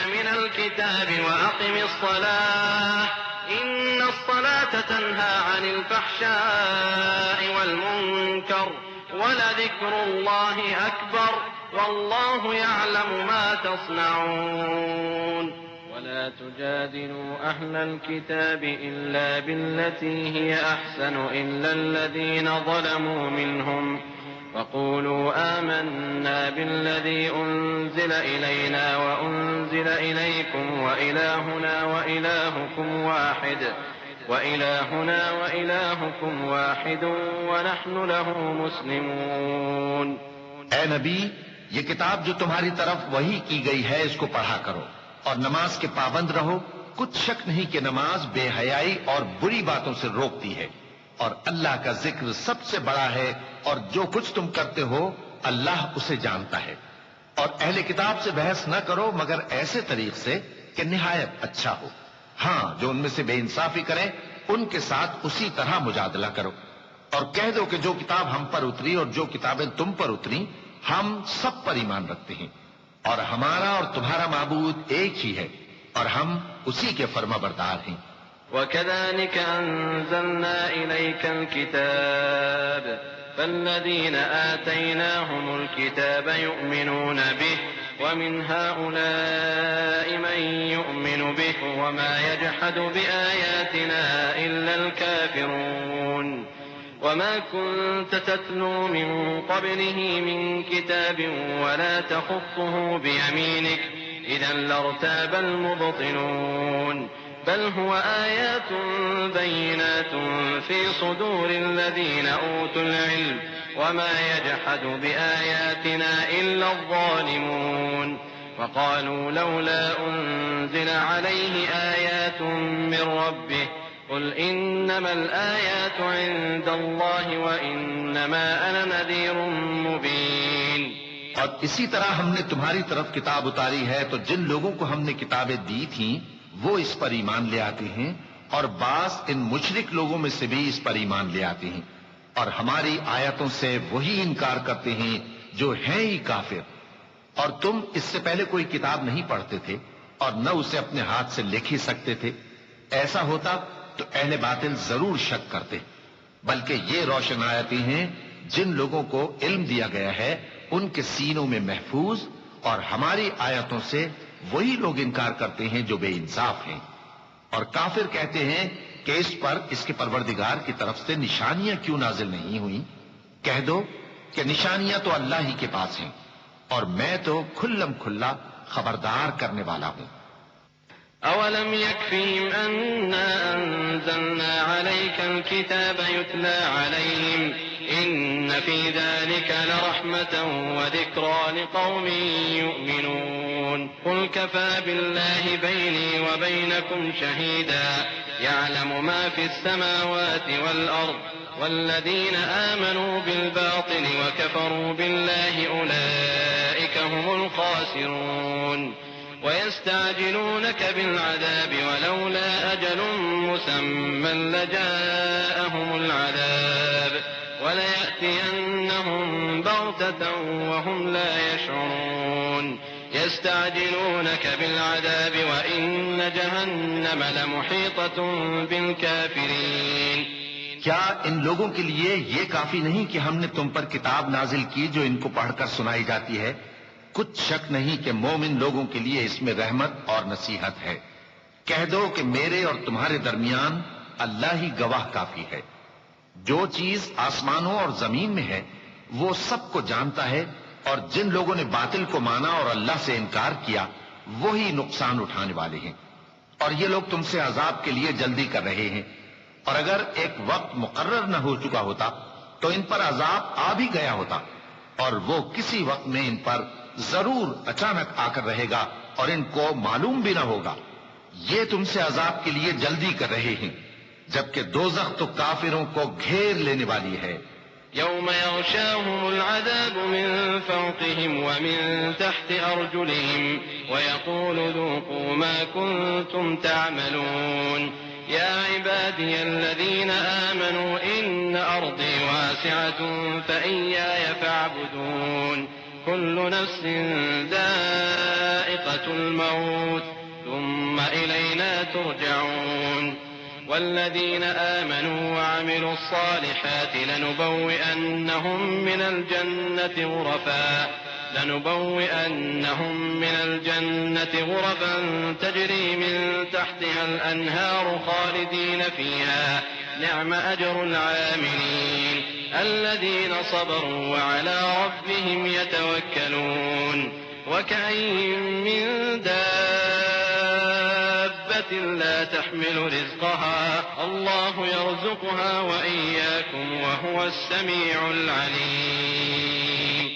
من الكتاب وأقم الصلاة إن الصلاة تنهى عن الفحشاء والمنكر ولذكر الله أكبر والله يعلم ما تصنعون ولا تجادلوا أهل الكتاب إلا بالتي هي أحسن إلا الذين ظلموا منهم وقولوا آمنا بالذي أنزل إلينا وأنزل إليكم وإلهنا وإلهكم واحد ونحن له مسلمون. اے نبی، یہ کتاب جو تمہاری طرف وحی کی گئی ہے اس کو پڑھا کرو اور نماز کے پابند رہو. کچھ شک نہیں کہ نماز بے حیائی اور بری باتوں سے روکتی ہے اور اللہ کا ذکر سب سے بڑا ہے اور جو کچھ تم کرتے ہو اللہ اسے جانتا ہے. اور اہل کتاب سے بحث نہ کرو مگر ایسے طریق سے کہ نہایت اچھا ہو. ہاں، جو ان میں سے بے انصافی کریں ان کے ساتھ اسی طرح مجادلہ کرو اور کہہ دو کہ جو کتاب ہم پر اتری اور جو کتابیں تم پر اتری ہم سب پر ایمان رکھتے ہیں اور ہمارا اور تمہارا معبود ایک ہی ہے اور ہم اسی کے فرما بردار ہیں. وَكَذَلِكَ أَنزَلْنَا إِلَيْكَ الْكِتَابَ فَالَّذِينَ آتَيْنَاهُمُ الْكِتَابَ يُؤْمِنُونَ بِهِ وَمِنْ هَؤُلَاءِ مَنْ يُؤْمِنُ بِهِ وَمَا يَجْحَدُ بِآيَاتِنَا إِلَّا الْكَافِرُونَ وَمَا كُنْتَ تَتْلُو مِنْ قَبْلِهِ مِنْ كِتَابٍ وَلَا تَخُطُّهُ بِيَمِينِكَ إِذًا لَارْتَابَ الْمُبْطِلُونَ بل هو آيات بينات في صدور الذين أوتوا العلم وما يجحد بآياتنا إلا الظالمون وقالوا لولا أنزل عليه آيات من ربه قل إنما الآيات عند الله وإنما أنا نذير مبين. اور اسی طرح ہم نے تمہاری طرف کتاب اتاری ہے تو جن لوگوں کو ہم نے کتابیں دی تھیں وہ اس پر ایمان لے آتے ہیں اور بعض ان مشرک لوگوں میں سے بھی اس پر ایمان لے آتے ہیں اور ہماری آیتوں سے وہی انکار کرتے ہیں جو ہیں ہی کافر. اور تم اس سے پہلے کوئی کتاب نہیں پڑھتے تھے اور نہ اسے اپنے ہاتھ سے لکھ ہی سکتے تھے. ایسا ہوتا تو اہل باطل ضرور شک کرتے، بلکہ یہ روشن آیتیں ہیں جن لوگوں کو علم دیا گیا ہے ان کے سینوں میں محفوظ، اور ہماری آیتوں سے وہی لوگ انکار کرتے ہیں جو بے انصاف ہیں. اور کافر کہتے ہیں کہ اس پر اس کے پروردگار کی طرف سے نشانیاں کیوں نازل نہیں ہوئیں؟ کہہ دو کہ نشانیاں تو اللہ ہی کے پاس ہیں اور میں تو کھلم کھلا خبردار کرنے والا ہوں. أولم يكفهم أنا أنزلنا عليك الكتاب يتلى عليهم إن في ذلك لرحمة وذكرى لقوم يؤمنون قل كفى بالله بيني وبينكم شهيدا يعلم ما في السماوات والأرض والذين آمنوا بالباطل وكفروا بالله أولئك هم الخاسرون ويستعجلونك بالعذاب ولولا أجل مسمى لجاءهم العذاب وليأتينهم بغتة وهم لا يشعرون يستعجلونك بالعذاب وإن جهنم لمحيطة بالكافرين. کیا ان لوگوں کے لیے یہ کافی نہیں کہ ہم نے تم پر کتاب نازل کی جو ان کو پڑھ کر سنائی جاتی ہے؟ کچھ شک نہیں کہ مومن لوگوں کے لیے اس میں رحمت اور نصیحت ہے. کہہ دو کہ میرے اور تمہارے درمیان اللہ ہی گواہ کافی ہے. جو چیز آسمانوں اور زمین میں ہے وہ سب کو جانتا ہے، اور جن لوگوں نے باطل کو مانا اور اللہ سے انکار کیا وہی نقصان اٹھانے والے ہیں. اور یہ لوگ تم سے عذاب کے لیے جلدی کر رہے ہیں، اور اگر ایک وقت مقرر نہ ہو چکا ہوتا تو ان پر عذاب آ بھی گیا ہوتا، اور وہ کسی وقت میں ان پر ضرور اچانک آ کر رہے گا اور ان کو معلوم بھی نہ ہوگا. یہ تم سے عذاب کے لیے جلدی کر رہے ہیں، جبکہ دوزخ تو کافروں کو گھیر لینے والی ہے. يوم يغشاهم العذاب من فوقهم ومن تحت أرجلهم ويقول ذوقوا ما كنتم تعملون يا عبادي الذين آمنوا إن أرضي واسعة فإياي فاعبدون كل نفس ذائقة الموت ثم إلينا ترجعون والذين آمنوا وعملوا الصالحات لنبوئنهم من الجنة غرفا تجري من تحتها الأنهار خالدين فيها نعم أجر العاملين الذين صبروا وعلى ربهم يتوكلون وكأين من دابة لا تحمل رزقها الله يرزقها وإياكم وهو السميع العليم.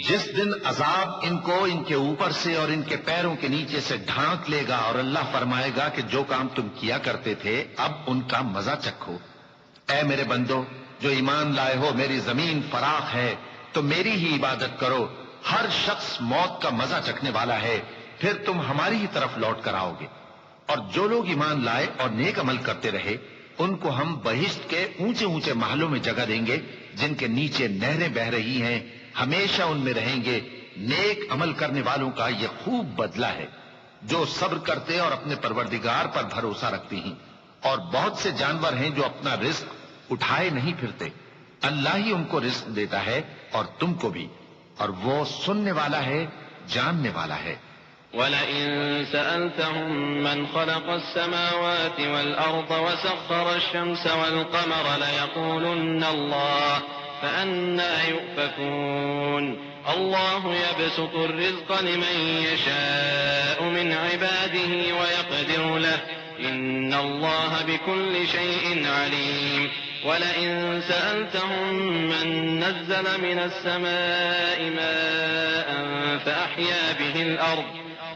جس دن عذاب ان کو ان کے اوپر سے اور ان کے پیروں کے نیچے سے ڈھانک لے گا اور اللہ فرمائے گا کہ جو کام تم کیا کرتے تھے اب ان کا مزہ چکھو. اے میرے بندو جو ایمان لائے ہو، میری زمین فراخ ہے تو میری ہی عبادت کرو. ہر شخص موت کا مزہ چکھنے والا ہے، پھر تم ہماری ہی طرف لوٹ کر آؤ گے. اور جو لوگ ایمان لائے اور نیک عمل کرتے رہے ان کو ہم بہشت کے اونچے اونچے محلوں میں جگہ دیں گے جن کے نیچے نہریں بہ رہی ہیں، ہمیشہ ان میں رہیں گے. نیک عمل کرنے والوں کا یہ خوب بدلہ ہے جو صبر کرتے اور اپنے پروردگار پر بھروسہ رکھتے ہیں. اور بہت سے جانور ہیں جو اپنا رزق اٹھائے نہیں پھرتے، اللہ ہی ان کو رزق دیتا ہے اور تم کو بھی، اور وہ سننے والا ہے، جاننے والا ہے. وَلَئِن سَأَلْتَهُم مَّنْ خَلَقَ السَّمَاوَاتِ وَالْأَرْضَ وَسَخَّرَ الشَّمْسَ وَالْقَمَرَ لَيَقُولُنَّ اللَّهُ فَأَنَّىٰ يُؤْفَكُونَ. اللَّهُ يَبْسُطُ الرِّزْقَ لِمَن يَشَاءُ مِنْ عِبَادِهِ وَيَقْدِرُ لَهُ إِنَّ اللَّهَ بِكُلِّ شَيْءٍ عَلِيمٌ. وَلَئِن سَأَلْتَهُم مَّن نَّزَّلَ مِنَ السَّمَاءِ مَاءً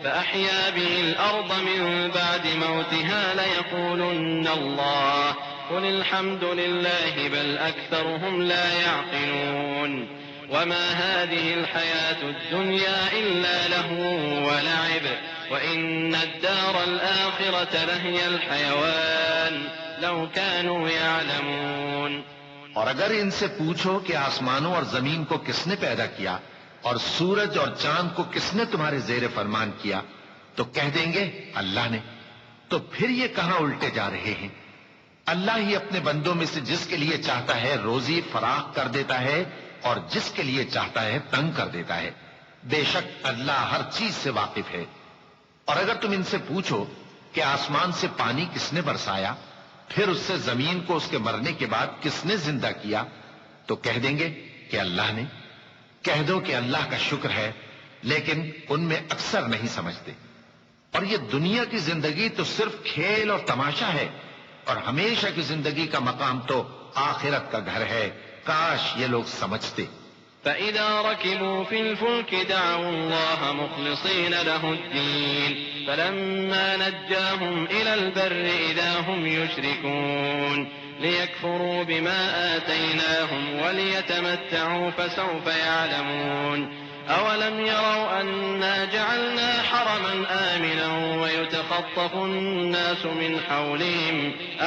فأحيا به الأرض من بعد موتها ليقولن الله قل الحمد لله بل أكثرهم لا يعقلون. وما هذه الحياة الدنيا إلا لهو ولعب وإن الدار الآخرة لهي الحيوان لو كانوا يعلمون. اور اگر ان سے پوچھو کہ آسمانوں اور زمین کو کس نے پیدا کیا اور سورج اور چاند کو کس نے تمہارے زیر فرمان کیا تو کہہ دیں گے اللہ نے. تو پھر یہ کہاں الٹے جا رہے ہیں؟ اللہ ہی اپنے بندوں میں سے جس کے لیے چاہتا ہے روزی فراخ کر دیتا ہے اور جس کے لیے چاہتا ہے تنگ کر دیتا ہے. بے شک اللہ ہر چیز سے واقف ہے. اور اگر تم ان سے پوچھو کہ آسمان سے پانی کس نے برسایا پھر اس سے زمین کو اس کے مرنے کے بعد کس نے زندہ کیا تو کہہ دیں گے کہ اللہ نے. کہہ دو کہ اللہ کا شکر ہے لیکن ان میں اکثر نہیں سمجھتے. اور یہ دنیا کی زندگی تو صرف کھیل اور تماشا ہے اور ہمیشہ کی زندگی کا مقام تو آخرت کا گھر ہے. کاش یہ لوگ سمجھتے. فَإِذَا رَكِبُوا فِي الْفُلْكِ دَعَوُا اللَّهَ مُخْلِصِينَ لَهُ الدِّينَ فَلَمَّا نَجَّاهُمْ إِلَى الْبَرِّ إِذَا هُمْ يُشْرِكُونَ لِيَكْفُرُوا بِمَا آتَيْنَاهُمْ وَلِيَتَمَتَّعُوا فَسَوْفَ يَعْلَمُونَ. أَوَلَمْ يَرَوْا أَنَّا جَعَلْنَا حَرَمًا آمِنًا وَيُتَخَطَّفُ النَّاسُ مِنْ حَوْلِهِمْ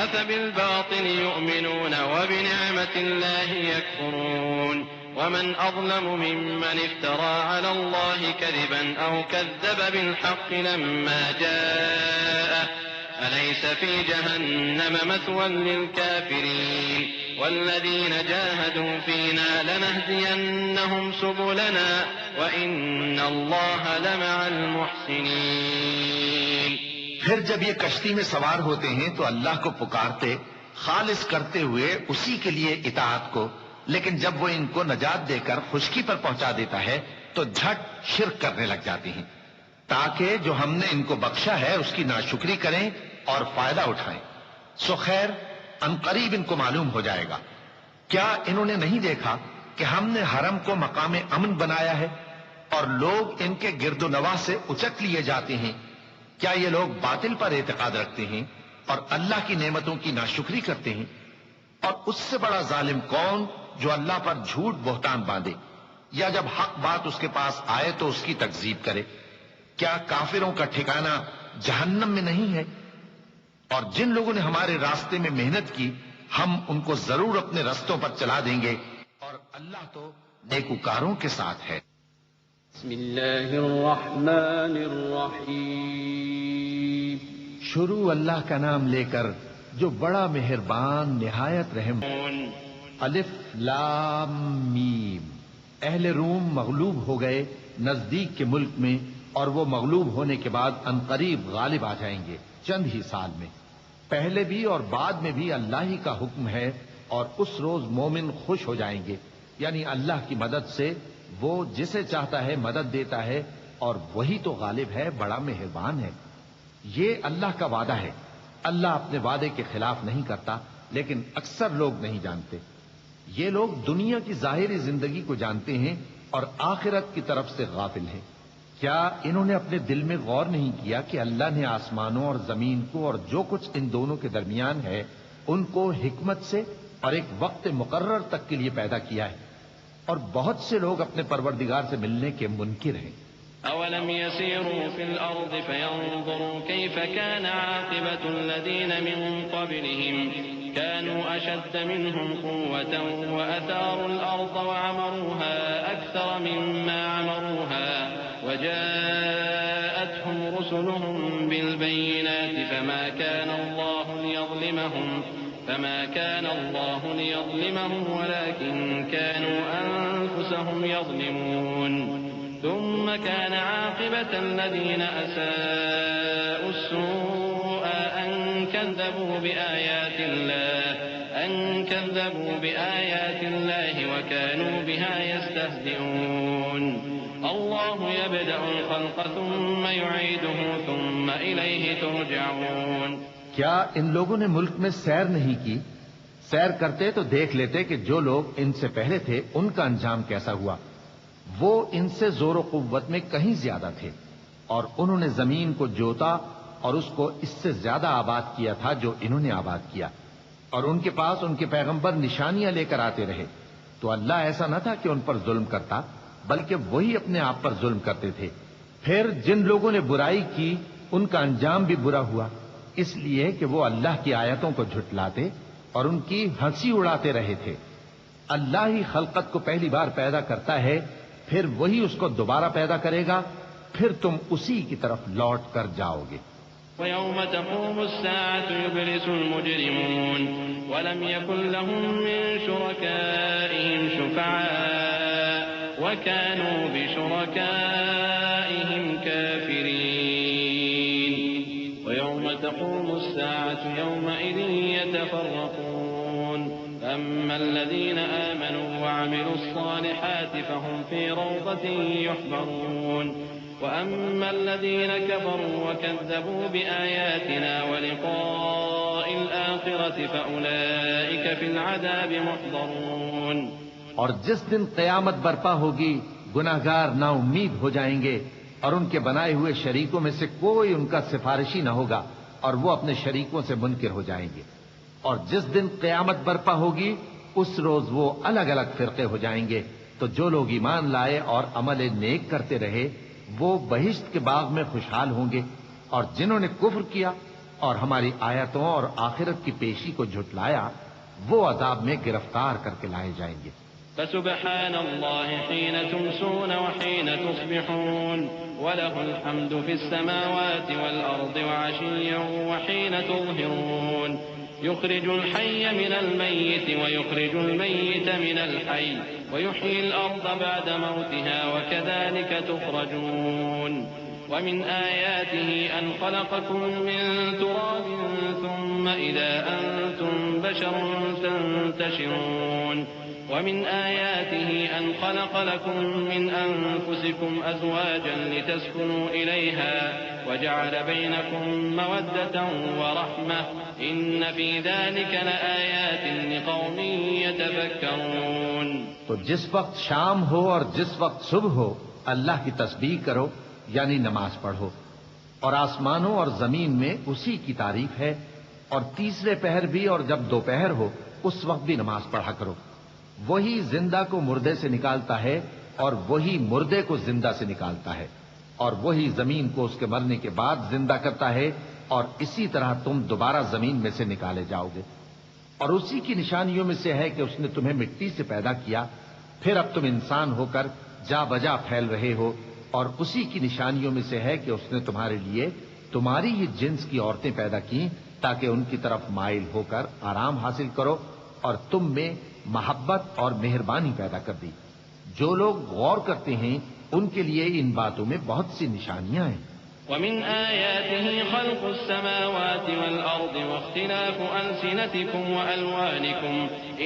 أَفَبِالْبَاطِلِ يُؤْمِنُونَ وَبِنِعْمَةِ اللَّهِ يَكْفُرُونَ. ومن أظلم ممن افترى على الله كذبا أو كذب بالحق لما جاءه أليس في جهنم مثوى للكافرين. والذين جاهدوا فينا لنهدينهم سبلنا وإن الله لمع المحسنين. پھر جب یہ کشتی میں سوار ہوتے ہیں تو اللہ کو پکارتے خالص کرتے ہوئے اسی کے لیے اطاعت کو، لیکن جب وہ ان کو نجات دے کر خشکی پر پہنچا دیتا ہے تو جھٹ شرک کرنے لگ جاتے ہیں تاکہ جو ہم نے ان کو بخشا ہے اس کی ناشکری کریں اور فائدہ اٹھائیں. سو خیر عنقریب ان کو معلوم ہو جائے گا. کیا انہوں نے نہیں دیکھا کہ ہم نے حرم کو مقام امن بنایا ہے اور لوگ ان کے گرد و نواح سے اچک لیے جاتے ہیں؟ کیا یہ لوگ باطل پر اعتقاد رکھتے ہیں اور اللہ کی نعمتوں کی ناشکری کرتے ہیں؟ اور اس سے بڑا ظالم کون جو اللہ پر جھوٹ بہتان باندھے یا جب حق بات اس کے پاس آئے تو اس کی تکذیب کرے. کیا کافروں کا ٹھکانہ جہنم میں نہیں ہے؟ اور جن لوگوں نے ہمارے راستے میں محنت کی ہم ان کو ضرور اپنے رستوں پر چلا دیں گے اور اللہ تو نیکوکاروں کے ساتھ ہے. بسم اللہ الرحمن الرحیم. شروع اللہ کا نام لے کر جو بڑا مہربان نہایت رحم. الف لام میم. اہل روم مغلوب ہو گئے نزدیک کے ملک میں، اور وہ مغلوب ہونے کے بعد عنقریب غالب آ جائیں گے چند ہی سال میں. پہلے بھی اور بعد میں بھی اللہ ہی کا حکم ہے، اور اس روز مومن خوش ہو جائیں گے. یعنی اللہ کی مدد سے وہ جسے چاہتا ہے مدد دیتا ہے، اور وہی تو غالب ہے، بڑا مہربان ہے. یہ اللہ کا وعدہ ہے. اللہ اپنے وعدے کے خلاف نہیں کرتا، لیکن اکثر لوگ نہیں جانتے. یہ لوگ دنیا کی ظاہری زندگی کو جانتے ہیں اور آخرت کی طرف سے غافل ہیں. کیا انہوں نے اپنے دل میں غور نہیں کیا کہ اللہ نے آسمانوں اور زمین کو اور جو کچھ ان دونوں کے درمیان ہے ان کو حکمت سے اور ایک وقت مقرر تک کے لیے پیدا کیا ہے؟ اور بہت سے لوگ اپنے پروردگار سے ملنے کے منکر ہیں. أولم يسيروا في الأرض فينظروا كيف كان عاقبة الذين من قبلهم كانوا أشد منهم قوة وأثاروا الأرض وعمروها أكثر مما عمروها وجاءتهم رسلهم بالبينات فما كان الله ليظلمهم ولكن كانوا أنفسهم يظلمون. ثم كان عاقبة الذين أساءوا السوء أن كذبوا بآيات الله وكانوا بها يستهزئون. الله يبدأ الخلق ثم يعيده ثم إليه ترجعون. کیا ان لوگوں نے ملک میں سیر نہیں کی؟ سیر کرتے تو دیکھ لیتے کہ جو لوگ ان سے پہلے تھے ان کا انجام کیسا ہوا. وہ ان سے زور و قوت میں کہیں زیادہ تھے، اور انہوں نے زمین کو جوتا اور اس کو اس سے زیادہ آباد کیا تھا جو انہوں نے آباد کیا. اور ان کے پاس ان کے پیغمبر نشانیاں لے کر آتے رہے. تو اللہ ایسا نہ تھا کہ ان پر ظلم کرتا، بلکہ وہی اپنے آپ پر ظلم کرتے تھے. پھر جن لوگوں نے برائی کی ان کا انجام بھی برا ہوا، اس لیے کہ وہ اللہ کی آیتوں کو جھٹلاتے اور ان کی ہنسی اڑاتے رہے تھے. اللہ ہی خلقت کو پہلی بار پیدا کرتا ہے، پھر وہی اس کو دوبارہ پیدا کرے گا، پھر تم اسی کی طرف لوٹ کر جاؤ گے. وَيَوْمَ تَقُومُ السَّاعَةُ يُبْلِسُ الْمُجْرِمُونَ وَلَمْ يَكُنْ لَهُم مِّن شُرَكَائِهِمْ شُفَعَاءُ وَكَانُوا بِشُرَكَائِهِمْ كَافِرِينَ. وَيَوْمَ تَقُومُ السَّاعَةُ يَوْمَئِذٍ يَتَفَرَّقُونَ. أما الذين آمنوا وعملوا الصالحات فهم في روضة يحبرون وأما الذين كفروا وكذبوا بآياتنا ولقاء الآخرة فأولئك في العذاب محضرون. اور جس دن قیامت برپا ہوگی گناہگار نا امید ہو جائیں گے، اور ان کے بنائے ہوئے شریکوں میں سے کوئی ان کا سفارشی نہ ہوگا، اور وہ اپنے شریکوں سے منکر ہو جائیں گے. اور جس دن قیامت برپا ہوگی اس روز وہ الگ الگ فرقے ہو جائیں گے. تو جو لوگ ایمان لائے اور عمل نیک کرتے رہے وہ بہشت کے باغ میں خوشحال ہوں گے، اور جنہوں نے کفر کیا اور ہماری آیتوں اور آخرت کی پیشی کو جھٹلایا وہ عذاب میں گرفتار کر کے لائے جائیں گے. فسبحان الله حين تمسون وحين تصبحون وله الحمد في السماوات والأرض وعشيا وحين تظهرون. يخرج الحي من الميت ويخرج الميت من الحي ويحيي الأرض بعد موتها وكذلك تخرجون. ومن آياته أن خلقكم من تراب ثم إذا أنتم بشر تنتشرون. ومن آياته أن خلق لكم من أنفسكم أزواجا لتسكنوا إليها وجعل بينكم مودة ورحمة إن في ذلك لآيات لقوم يتفكرون. تو جس وقت شام ہو اور جس وقت صبح ہو اللہ کی تسبیح کرو، یعنی نماز پڑھو. اور آسمانوں اور زمین میں اسی کی تعریف ہے. اور تیسرے پہر بھی اور جب دوپہر ہو اس وقت بھی نماز پڑھا کرو. وہی زندہ کو مردے سے نکالتا ہے اور وہی مردے کو زندہ سے نکالتا ہے، اور وہی زمین کو اس کے مرنے کے بعد زندہ کرتا ہے، اور اسی طرح تم دوبارہ زمین میں سے نکالے جاؤ گے. اور اسی کی نشانیوں میں سے ہے کہ اس نے تمہیں مٹی سے پیدا کیا، پھر اب تم انسان ہو کر جا بجا پھیل رہے ہو. اور اسی کی نشانیوں میں سے ہے کہ اس نے تمہارے لیے تمہاری ہی جنس کی عورتیں پیدا کی تاکہ ان کی طرف مائل ہو کر آرام حاصل کرو، اور تم میں محبت اور مہربانی پیدا کر دی۔ جو لوگ غور کرتے ہیں ان کے لیے ان باتوں میں بہت سی نشانیاں ہیں۔ ومن آياته خلق السماوات والأرض واختلاف ألسنتكم وألوانكم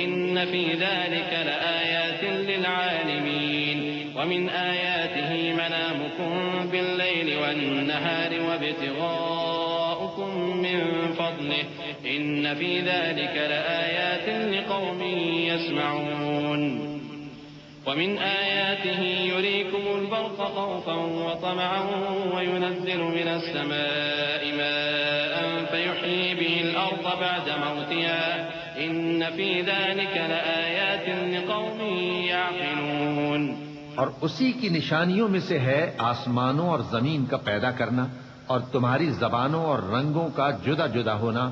إن في ذلك لآيات للعالمين ومن آياته منامكم بالليل والنهار وابتغاؤكم من فضله إن في ذلك لآيات لقوم يسمعون ومن آياته يريكم البرق خوفا وطمعا وينزل من السماء ماء فيحيي به الأرض بعد موتها إن في ذلك لآيات لقوم يعقلون۔ اور اسی کی نشانیوں میں سے ہے آسمانوں اور زمین کا پیدا کرنا اور تمہاری زبانوں اور رنگوں کا جدا جدا ہونا۔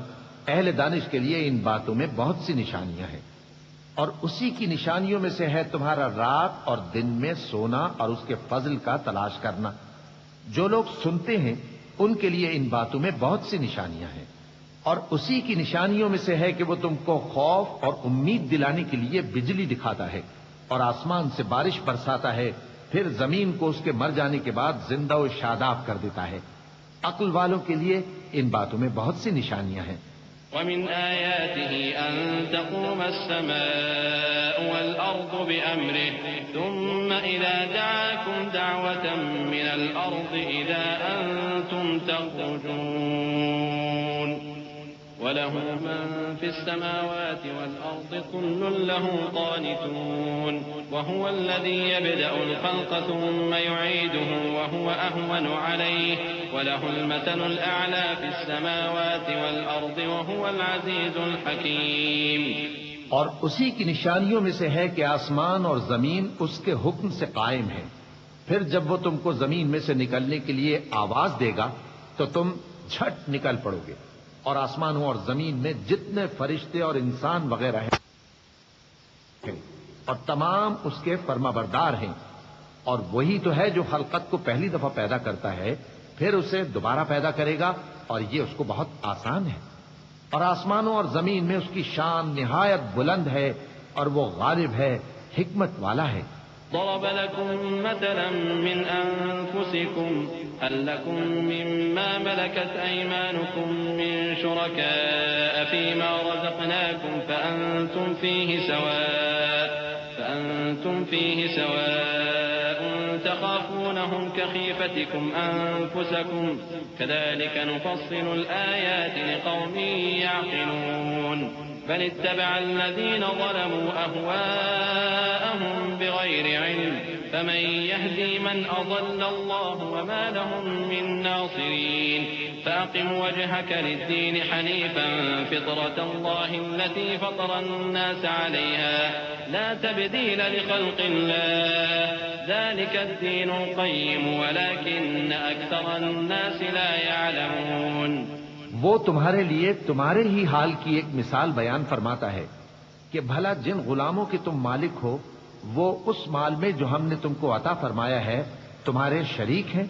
اہل دانش کے لیے ان باتوں میں بہت سی نشانیاں ہیں۔ اور اسی کی نشانیوں میں سے ہے تمہارا رات اور دن میں سونا اور اس کے فضل کا تلاش کرنا۔ جو لوگ سنتے ہیں ان کے لیے ان باتوں میں بہت سی نشانیاں ہیں۔ اور اسی کی نشانیوں میں سے ہے کہ وہ تم کو خوف اور امید دلانے کے لیے بجلی دکھاتا ہے اور آسمان سے بارش برساتا ہے، پھر زمین کو اس کے مر جانے کے بعد زندہ و شاداب کر دیتا ہے۔ عقل والوں کے لیے ان باتوں میں بہت سی نشانیاں ہیں۔ ومن آياته أن تقوم السماء والأرض بأمره ثم إذا دعاكم دعوة من الأرض إذا أنتم تخرجون وله من في السماوات والأرض كل له قانتون وهو الذي يبدأ الخلق ثم يعيده وهو أهون عليه وله المثل الأعلى في السماوات والأرض وهو العزيز الحكيم۔ اور اسی کی نشانیوں میں سے ہے کہ آسمان اور زمین اس کے حکم سے قائم ہیں، پھر جب وہ تم کو زمین میں سے نکلنے کے لیے آواز دے گا تو تم جھٹ نکل پڑو گے، اور آسمانوں اور زمین میں جتنے فرشتے اور انسان وغیرہ ہیں اور تمام اس کے فرما بردار ہیں۔ اور وہی تو ہے جو خلقت کو پہلی دفعہ پیدا کرتا ہے، پھر اسے دوبارہ پیدا کرے گا، اور یہ اس کو بہت آسان ہے۔ اور آسمانوں اور زمین میں اس کی شان نہایت بلند ہے، اور وہ غالب ہے، حکمت والا ہے۔ ضرب لكم مثلا من أنفسكم هل لكم مما ملكت أيمانكم من شركاء فيما رزقناكم فأنتم فيه سواء تخافونهم كخيفتكم أنفسكم كذلك نفصل الآيات لقوم يعقلون بل اتبع الذين ظلموا أهواءهم بغير علم فمن يهدي من أضل الله وما لهم من ناصرين فأقم وجهك للدين حنيفا فطرة الله التي فطر الناس عليها لا تبديل لخلق الله ذلك الدين القيم ولكن أكثر الناس لا يعلمون۔ وہ تمہارے لیے تمہارے ہی حال کی ایک مثال بیان فرماتا ہے کہ بھلا جن غلاموں کے تم مالک ہو وہ اس مال میں جو ہم نے تم کو عطا فرمایا ہے تمہارے شریک ہیں،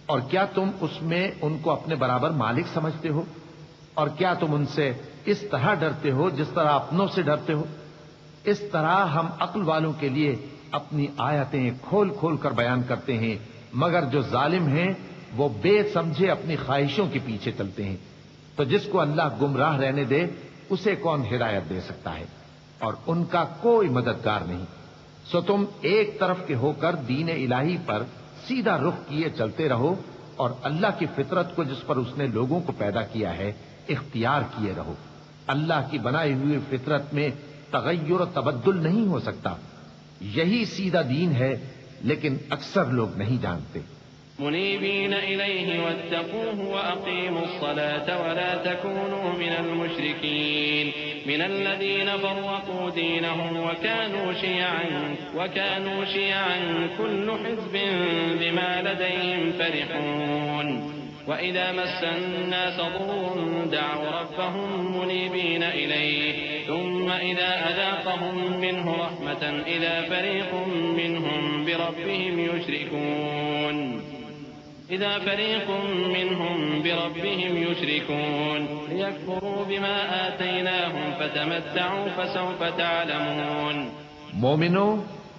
اور کیا تم اس میں ان کو اپنے برابر مالک سمجھتے ہو؟ اور کیا تم ان سے اس طرح ڈرتے ہو جس طرح اپنوں سے ڈرتے ہو؟ اس طرح ہم عقل والوں کے لیے اپنی آیتیں کھول کھول کر بیان کرتے ہیں، مگر جو ظالم ہیں وہ بے سمجھے اپنی خواہشوں کے پیچھے چلتے ہیں۔ تو جس کو اللہ گمراہ رہنے دے اسے کون ہدایت دے سکتا ہے، اور ان کا کوئی مددگار نہیں۔ سو تم ایک طرف کے ہو کر دین الہی پر سیدھا رخ کیے چلتے رہو، اور اللہ کی فطرت کو جس پر اس نے لوگوں کو پیدا کیا ہے اختیار کیے رہو۔ اللہ کی بنائی ہوئی فطرت میں تغیر و تبدل نہیں ہو سکتا، یہی سیدھا دین ہے، لیکن اکثر لوگ نہیں جانتے۔ منيبين إليه واتقوه وأقيموا الصلاة ولا تكونوا من المشركين من الذين فرقوا دينهم وكانوا شيعا كل حزب بما لديهم فرحون وإذا مس الناس ضر دعوا ربهم منيبين إليه ثم إذا أذاقهم منه رحمة إذا فريق منهم بربهم يشركون۔ إذا فريق منهم بربهم يشركون ليكفروا بما آتيناهم فتمتعوا فسوف تعلمون. مومنو،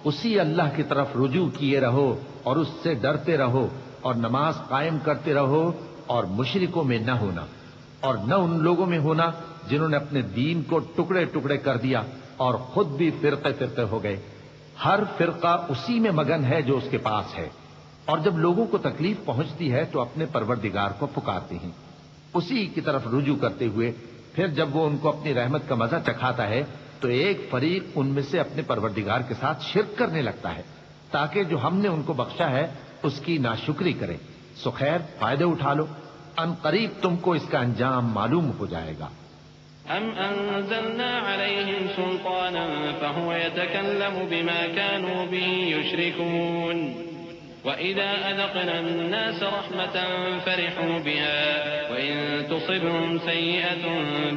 اسی اللہ کی طرف رجوع کیے رہو اور اس سے ڈرتے رہو اور نماز قائم کرتے رہو اور مشرکوں میں نہ ہونا اور نہ ان لوگوں میں ہونا جنہوں نے اپنے دین کو ٹکڑے ٹکڑے کر دیا اور خود بھی فرقے فرقے ہو گئے. ہر فرقہ اسی میں مگن ہے جو اس کے پاس ہے، اور جب لوگوں کو تکلیف پہنچتی ہے تو اپنے پروردگار کو پکارتے ہیں اسی کی طرف رجوع کرتے ہوئے. پھر جب وہ ان کو اپنی رحمت کا مزہ چکھاتا ہے تو ایک فریق ان میں سے اپنے پروردگار کے ساتھ شرک کرنے لگتا ہے تاکہ جو ہم نے ان کو بخشا ہے اس کی ناشکری کرے. سو خیر، فائدے اٹھا لو، ان قریب تم کو اس کا انجام معلوم ہو جائے گا. أم أنزلنا عليهم سلطانا فهو يتكلم بما كانوا به يشركون. وإذا أذقنا الناس رحمة فرحوا بها وإن تصبهم سيئة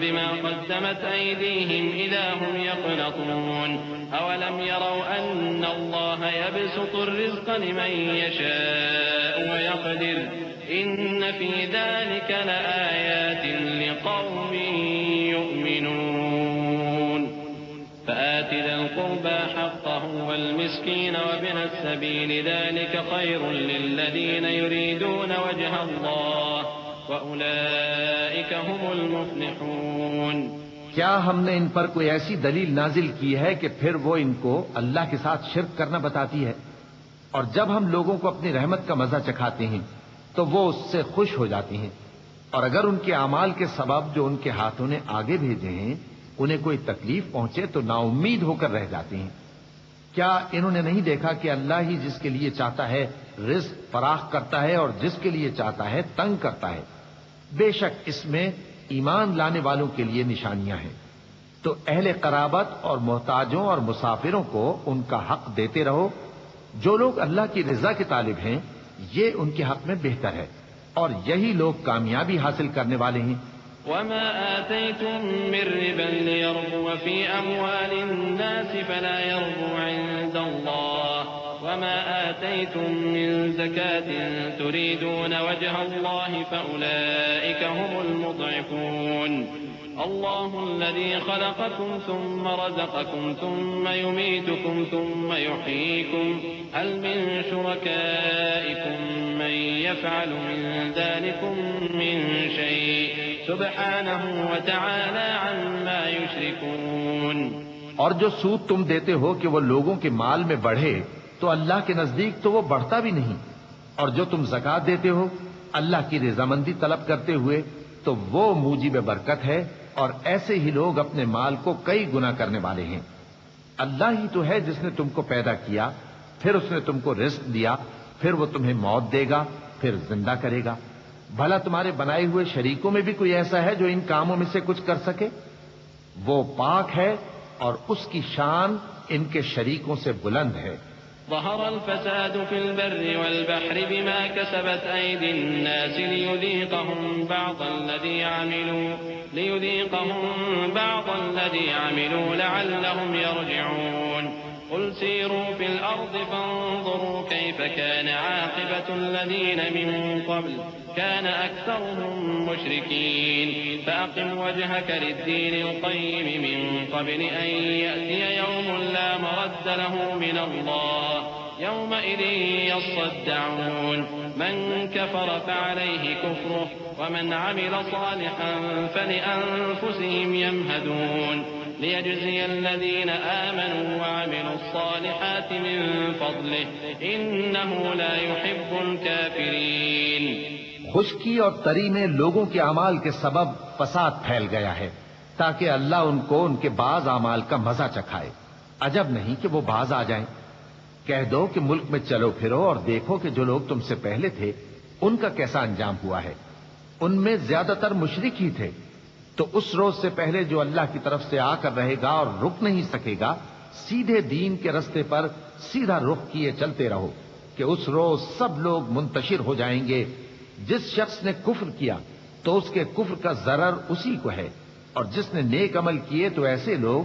بما قدمت أيديهم إذا هم يقنطون. أولم يروا أن الله يبسط الرزق لمن يشاء ويقدر إن في ذلك لآيات لقوم يؤمنون. فآت ذا القربى حقه والمسكين وابن السبيل ذلك خير للذين يريدون وجه الله وأولئك هم المفلحون. کیا ہم نے ان پر کوئی ایسی دلیل نازل کی ہے کہ پھر وہ ان کو اللہ کے ساتھ شرک کرنا بتاتی ہے؟ اور جب ہم لوگوں کو اپنی رحمت کا مزہ چکھاتے ہیں تو وہ اس سے خوش ہو جاتی ہیں، اور اگر ان کے اعمال کے سبب جو ان کے ہاتھوں نے آگے بھیجے ہیں انہیں کوئی تکلیف پہنچے تو نا امید ہو کر رہ جاتے ہیں. کیا انہوں نے نہیں دیکھا کہ اللہ ہی جس کے لیے چاہتا ہے رزق فراخ کرتا ہے اور جس کے لیے چاہتا ہے تنگ کرتا ہے؟ بے شک اس میں ایمان لانے والوں کے لیے نشانیاں ہیں. تو اہل قرابت اور محتاجوں اور مسافروں کو ان کا حق دیتے رہو. جو لوگ اللہ کی رضا کے طالب ہیں یہ ان کے حق میں بہتر ہے، اور یہی لوگ کامیابی حاصل کرنے والے ہیں. وما آتيتم من ربا ليربو في أموال الناس فلا يربو عند الله وما آتيتم من زكاة تريدون وجه الله فأولئك هم المضعفون. الله الذي خلقكم ثم رزقكم ثم يميتكم ثم يحييكم هل من شركائكم من يفعل من ذلكم من شيء سبحانه وتعالى عما يشركون. اور جو سود تم دیتے ہو کہ وہ لوگوں کے مال میں بڑھے تو اللہ کے نزدیک تو وہ بڑھتا بھی نہیں، اور جو تم زکوٰۃ دیتے ہو اللہ کی رضامندی طلب کرتے ہوئے تو وہ موجب برکت ہے، اور ایسے ہی لوگ اپنے مال کو کئی گنا کرنے والے ہیں. اللہ ہی تو ہے جس نے تم کو پیدا کیا، پھر اس نے تم کو رزق دیا، پھر وہ تمہیں موت دے گا، پھر زندہ کرے گا. بھلا تمہارے بنائے ہوئے شریکوں میں بھی کوئی ایسا ہے جو ان کاموں میں سے کچھ کر سکے؟ وہ پاک ہے اور اس کی شان ان کے شریکوں سے بلند ہے. ظهر الفساد في البر والبحر بما كسبت أيدي الناس ليذيقهم بعض الذي عملوا لعلهم يرجعون. قل سيروا في الأرض فانظروا كيف كان عاقبة الذين من قبل كان أكثرهم مشركين. فأقم وجهك للدين القيم من قبل أن يأتي يوم لا مرد له من الله يومئذ يصدعون. من كفر فعليه كفره ومن عمل صالحا فلأنفسهم يمهدون ليجزي الذين آمنوا وعملوا الصالحات من فضله إنه لا يحب الكافرين. خشکی اور تری میں لوگوں کے اعمال کے سبب فساد پھیل گیا ہے تاکہ اللہ ان کو ان کے بعض اعمال کا مزہ چکھائے. عجب نہیں کہ وہ باز آ جائیں. کہہ دو کہ ملک میں چلو پھرو اور دیکھو کہ جو لوگ تم سے پہلے تھے ان کا کیسا انجام ہوا ہے. ان میں زیادہ تر مشرک ہی تھے. تو اس روز سے پہلے جو اللہ کی طرف سے آ کر رہے گا اور رک نہیں سکے گا، سیدھے دین کے رستے پر سیدھا رخ کیے چلتے رہو کہ اس روز سب لوگ منتشر ہو جائیں گے. جس شخص نے کفر کیا تو اس کے کفر کا ضرر اسی کو ہے، اور جس نے نیک عمل کیے تو ایسے لوگ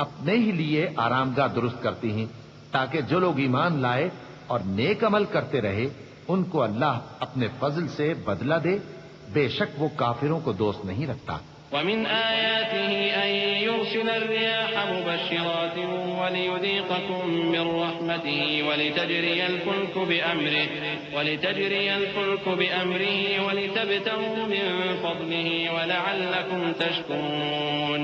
اپنے ہی لیے آرامگاہ درست کرتے ہیں تاکہ جو لوگ ایمان لائے اور نیک عمل کرتے رہے ان کو اللہ اپنے فضل سے بدلہ دے، بے شک وہ کافروں کو دوست نہیں رکھتا۔ ومن آياته أن يرسل الرياح مبشرات وليذيقكم من رحمته ولتجري الفلك بأمره ولتبتغوا من فضله ولعلكم تشكرون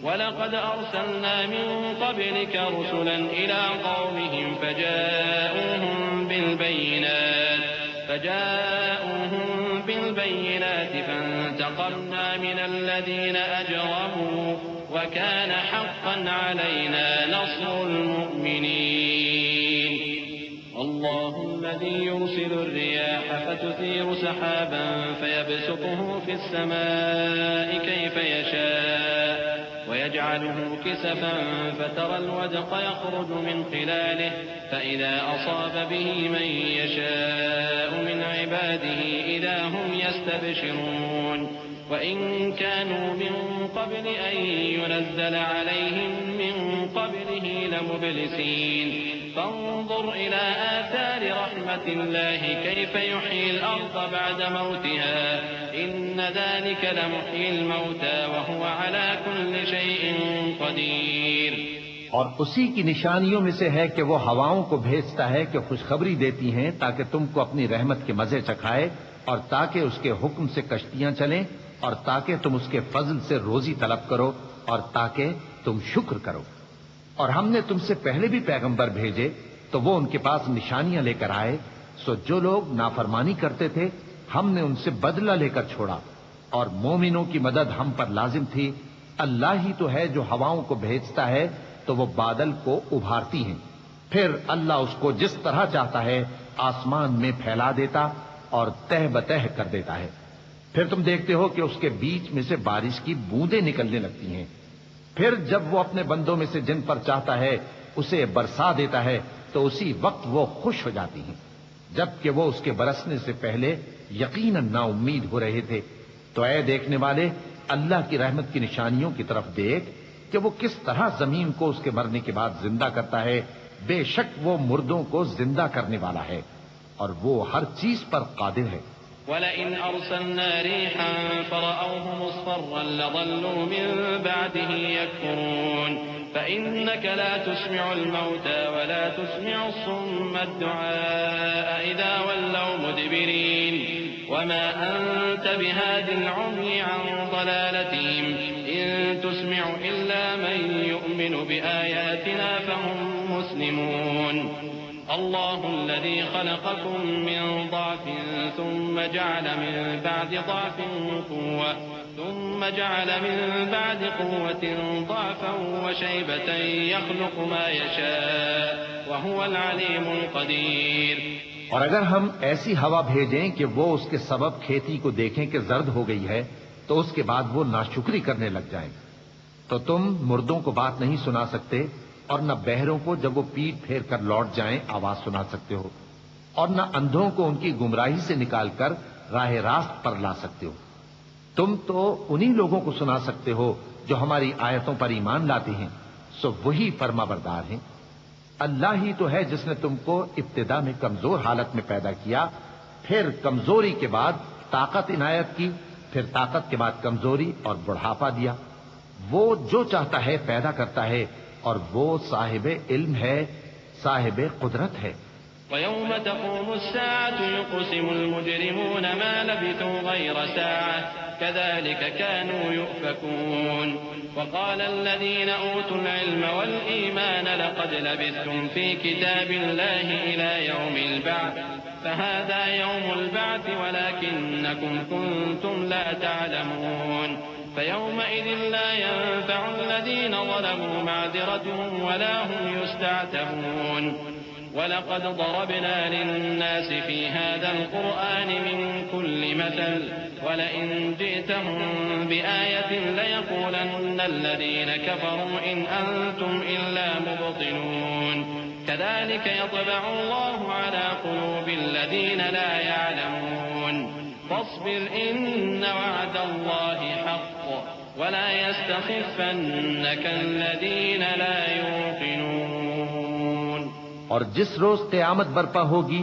ولقد أرسلنا من قبلك رسلا إلى قومهم فجاءوهم بالبينات فانتقمنا من الذين أجرموا وكان حقا علينا نصر المؤمنين الله الذي يرسل الرياح فتثير سحابا فيبسطه في السماء كيف يشاء ويجعله كسفا فترى الودق يخرج من خلاله فإذا أصاب به من يشاء من عباده إذا هم يستبشرون وإن كانوا من قبل أن ينزل عليهم من قبله لمبلسين فانظر إلى آثار رحمة الله كيف يحيي الأرض بعد موتها إن ذلك لمحيي الموتى وهو على كل شيء قدير۔ اور اسی کی نشانیوں میں سے ہے کہ وہ ہواؤں کو بھیجتا ہے کہ خوشخبری دیتی ہیں تاکہ تم کو اپنی رحمت کے مزے چکھائے، اور تاکہ اس کے حکم سے کشتیاں چلیں، اور تاکہ تم اس کے فضل سے روزی طلب کرو، اور تاکہ تم شکر کرو۔ اور ہم نے تم سے پہلے بھی پیغمبر بھیجے تو وہ ان کے پاس نشانیاں لے کر آئے، سو جو لوگ نافرمانی کرتے تھے ہم نے ان سے بدلہ لے کر چھوڑا، اور مومنوں کی مدد ہم پر لازم تھی۔ اللہ ہی تو ہے جو ہواؤں کو بھیجتا ہے تو وہ بادل کو ابھارتی ہیں، پھر اللہ اس کو جس طرح چاہتا ہے آسمان میں پھیلا دیتا اور تہ بتہ کر دیتا ہے، پھر تم دیکھتے ہو کہ اس کے بیچ میں سے بارش کی بوندیں نکلنے لگتی ہیں، پھر جب وہ اپنے بندوں میں سے جن پر چاہتا ہے اسے برسا دیتا ہے تو اسی وقت وہ خوش ہو جاتی ہیں، جبکہ وہ اس کے برسنے سے پہلے یقیناً نا امید ہو رہے تھے۔ تو اے دیکھنے والے، اللہ کی رحمت کی نشانیوں کی طرف دیکھ کہ وہ کس طرح زمین کو اس کے مرنے کے بعد زندہ کرتا ہے، بے شک وہ مردوں کو زندہ کرنے والا ہے اور وہ ہر چیز پر قادر ہے۔ وَلَئِنْ أَرْسَلْنَا رِيحًا فَرَأَوْهُ مُصْفَرًّا لَظَلُّوا مِن بَعْدِهِ يَكْفُرُونَ فَإِنَّكَ لَا تُسْمِعُ الْمَوْتَى وَلَا تُسْمِعُ الصُّمَّ الدُّعَاءَ إِذَا وَلَّوْا مُدْبِرِينَ وَمَا أَنْتَ بِهَادِ الْعُمْيِ عَنْ ضَلَالَتِهِمْ إِن تُسْمِعُ إِلَّا مَن يُؤْمِنُ بِآيَاتِنَا فَهُم مُسْلِمُونَ الله الذي خلقكم من ضعف ثم جعل من بعد ضعف قوة ثم جعل من بعد قوة ضعفا وشيبة يخلق ما يشاء وهو العليم القدير۔ اور اگر ہم ایسی ہوا بھیجیں کہ وہ اس کے سبب کھیتی کو دیکھیں کہ زرد ہو گئی ہے تو اس کے بعد وہ ناشکری کرنے لگ جائیں، تو تم مردوں کو بات نہیں سنا سکتے، اور نہ بہروں کو جب وہ پیٹ پھیر کر لوٹ جائیں آواز سنا سکتے ہو، اور نہ اندھوں کو ان کی گمراہی سے نکال کر راہ راست پر لا سکتے ہو۔ تم تو انہی لوگوں کو سنا سکتے ہو جو ہماری آیتوں پر ایمان لاتے ہیں، سو وہی فرما بردار ہیں۔ اللہ ہی تو ہے جس نے تم کو ابتدا میں کمزور حالت میں پیدا کیا، پھر کمزوری کے بعد طاقت عنایت کی، پھر طاقت کے بعد کمزوری اور بڑھاپا دیا۔ وہ جو چاہتا ہے پیدا کرتا ہے، اور وہ صاحب علم ہے، صاحب قدرت ہے۔ وَيَوْمَ تَقُومُ السَّاعَةُ يُقْسِمُ الْمُجْرِمُونَ مَا لَبِثُوا غَيْرَ سَاعَةٍ كَذَلِكَ كَانُوا يُؤْفَكُونَ وَقَالَ الَّذِينَ أُوتُوا الْعِلْمَ وَالْإِيمَانَ لَقَدْ لَبِثْتُمْ فِي كِتَابِ اللَّهِ إِلَى يَوْمِ الْبَعْثِ فَهَذَا يَوْمُ الْبَعْثِ وَلَكِنَّكُمْ كُنتُمْ لَا تَعْلَمُونَ فيومئذ لا ينفع الذين ظلموا معذرتهم ولا هم يستعتبون ولقد ضربنا للناس في هذا القرآن من كل مثل ولئن جئتهم بآية ليقولن الذين كفروا إن أنتم إلا مبطلون كذلك يطبع الله على قلوب الذين لا يعلمون فاصبر إن وعد الله حق ولا يستخفنك الذين لا يوقنون۔ اور جس روز قیامت برپا ہوگی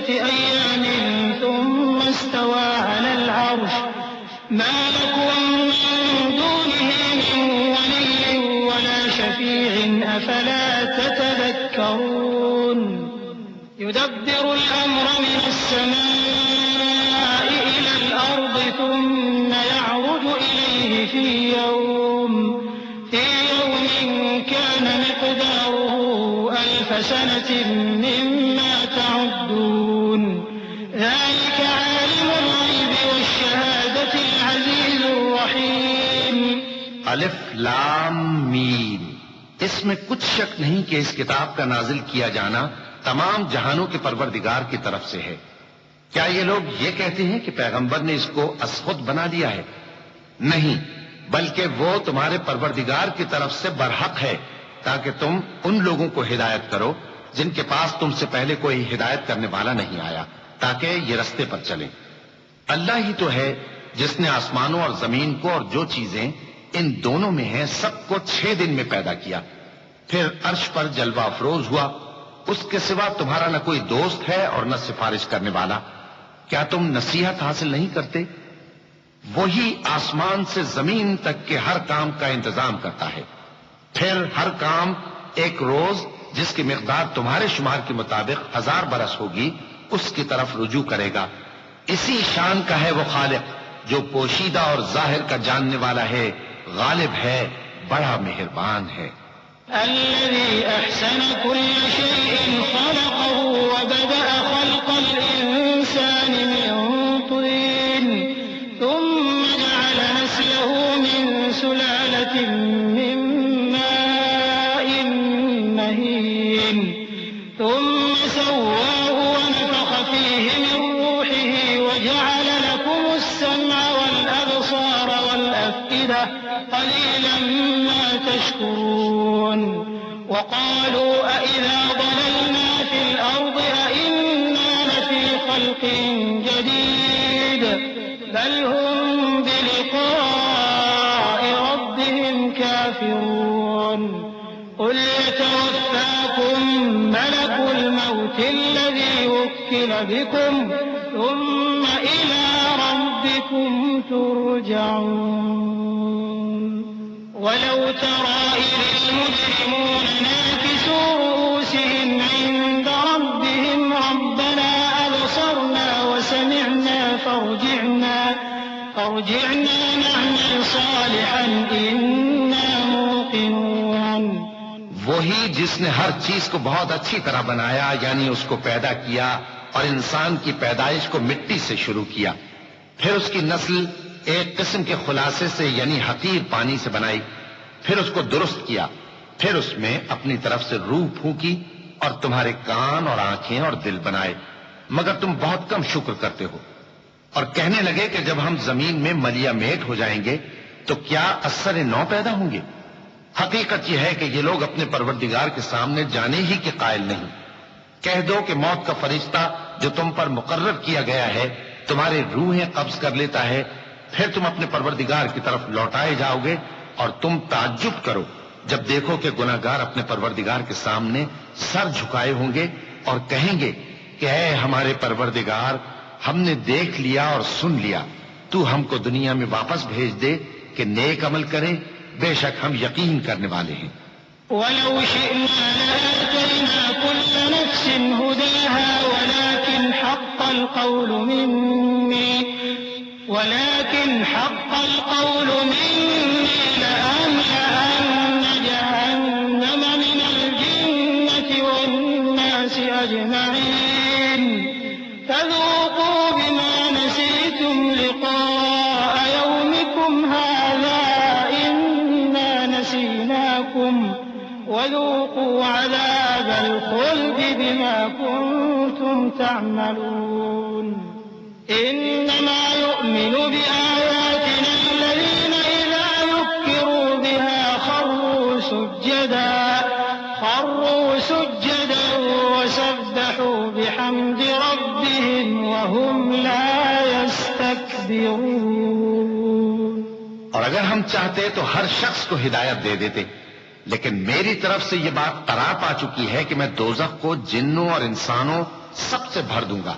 أيام ثم استوى على العرش ما لكم من دونه من ولي ولا شفيع أفلا تتذكرون يدبر الأمر من السماء إلى الأرض ثم يعرج إليه في يوم كان مقداره 1000 سنة مما تعدون ذلك عالم الغيب والشهادة العزيز الرحيم الف لام میم۔ اس میں کچھ شک نہیں کہ اس کتاب کا نازل کیا جانا تمام جہانوں کے پروردگار کی طرف سے ہے۔ کیا یہ لوگ یہ کہتے ہیں کہ پیغمبر نے اس کو از خود بنا لیا ہے؟ نہیں، بلکہ وہ تمہارے پروردگار کی طرف سے برحق ہے تاکہ تم ان لوگوں کو ہدایت کرو جن کے پاس تم سے پہلے کوئی ہدایت کرنے والا نہیں آیا، تاکہ یہ رستے پر چلیں۔ اللہ ہی تو ہے جس نے آسمانوں اور زمین کو اور جو چیزیں ان دونوں میں ہیں سب کو 6 دن میں پیدا کیا، پھر عرش پر جلوہ افروز ہوا۔ اس کے سوا تمہارا نہ کوئی دوست ہے اور نہ سفارش کرنے والا۔ کیا تم نصیحت حاصل نہیں کرتے؟ وہی آسمان سے زمین تک کے ہر کام کا انتظام کرتا ہے، پھر ہر کام ایک روز جس کی مقدار تمہارے شمار کے مطابق 1000 برس ہوگی اس کی طرف رجوع کرے گا۔ اسی شان کا ہے وہ خالق جو پوشیدہ اور ظاہر کا جاننے والا ہے، غالب ہے، بڑا مہربان ہے۔ الذي أحسن كل شيء خلقه وبدأ خلق الإنسان من طين ثم جعل نسله من سلالة من ماء مهين ثم سواه ونفخ فيه من روحه وجعل لكم السمع والأبصار والأفئدة قليلا ما تشكرون وقالوا أئذا ضللنا في الأرض أئنا لفي خلق جديد بل هم بلقاء ربهم كافرون قل يتوفاكم ملك الموت الذي وكل بكم ثم إلى ربكم ترجعون ولو ترى إذ المجرمون ناكسوا رؤوسهم عند ربهم ربنا أبصرنا وسمعنا فارجعنا نعمل صالحا إنا موقنون. وہی جس نے ہر چیز کو بہت اچھی طرح بنایا، یعنی اس کو پیدا کیا اور انسان کی پیدائش کو مٹی سے شروع کیا، پھر اس کی نسل ایک قسم کے خلاصے سے یعنی حقیر پانی سے بنائی، پھر اس کو درست کیا، پھر اس میں اپنی طرف سے روح پھونکی اور تمہارے کان اور آنکھیں اور دل بنائے، مگر تم بہت کم شکر کرتے ہو. اور کہنے لگے کہ جب ہم زمین میں ملیا میٹ ہو جائیں گے تو کیا اثر نو پیدا ہوں گے؟ حقیقت یہ ہے کہ یہ لوگ اپنے پروردگار کے سامنے جانے ہی کے قائل نہیں. کہہ دو کہ موت کا فرشتہ جو تم پر مقرر کیا گیا ہے تمہارے روحیں قبض کر لیتا ہے، پھر تم اپنے پروردگار کی طرف لوٹائے جاؤ گے، اور تم تعجب کرو جب دیکھو کہ گناہگار اپنے پروردگار کے سامنے سر جھکائے ہوں گے اور کہیں گے کہ اے ہمارے پروردگار، ہم نے دیکھ لیا اور سن لیا، تو ہم کو دنیا میں واپس بھیج دے کہ نیک عمل کریں، بے شک ہم یقین کرنے والے ہیں. وَلَوْ شِئْنَا لَآتَيْنَا كُلَّ نَفْسٍ هُدَاهَا وَلَكِنْ حَقَّ الْقَوْلُ مِنِّي لَأَمْلَأَنَّ جَهَنَّمَ مِنَ الْجِنَّةِ وَالنَّاسِ أَجْمَعِينَ فَذُوقُوا بِمَا نَسِيتُمْ لِقَاءَ يَوْمِكُمْ هَٰذَا إِنَّا نَسِينَاكُمْ وَذُوقُوا عَذَابَ الْخُلْدِ بِمَا كُنتُمْ تَعْمَلُونَ. إِنَّمَا يُؤْمِنُ بِآيَاتِنَا الَّذِينَ إِذَا ذُكِّرُوا بِهَا خَرُّوا سُجَّدًا وَسَبَّحُوا بِحَمْدِ رَبِّهِمْ وَهُمْ لَا يَسْتَكْبِرُونَ. اور اگر ہم چاہتے تو ہر شخص کو ہدایت دے دیتے، لیکن میری طرف سے یہ بات قرار پا چکی ہے کہ میں دوزخ کو جنوں اور انسانوں سب سے بھر دوں گا.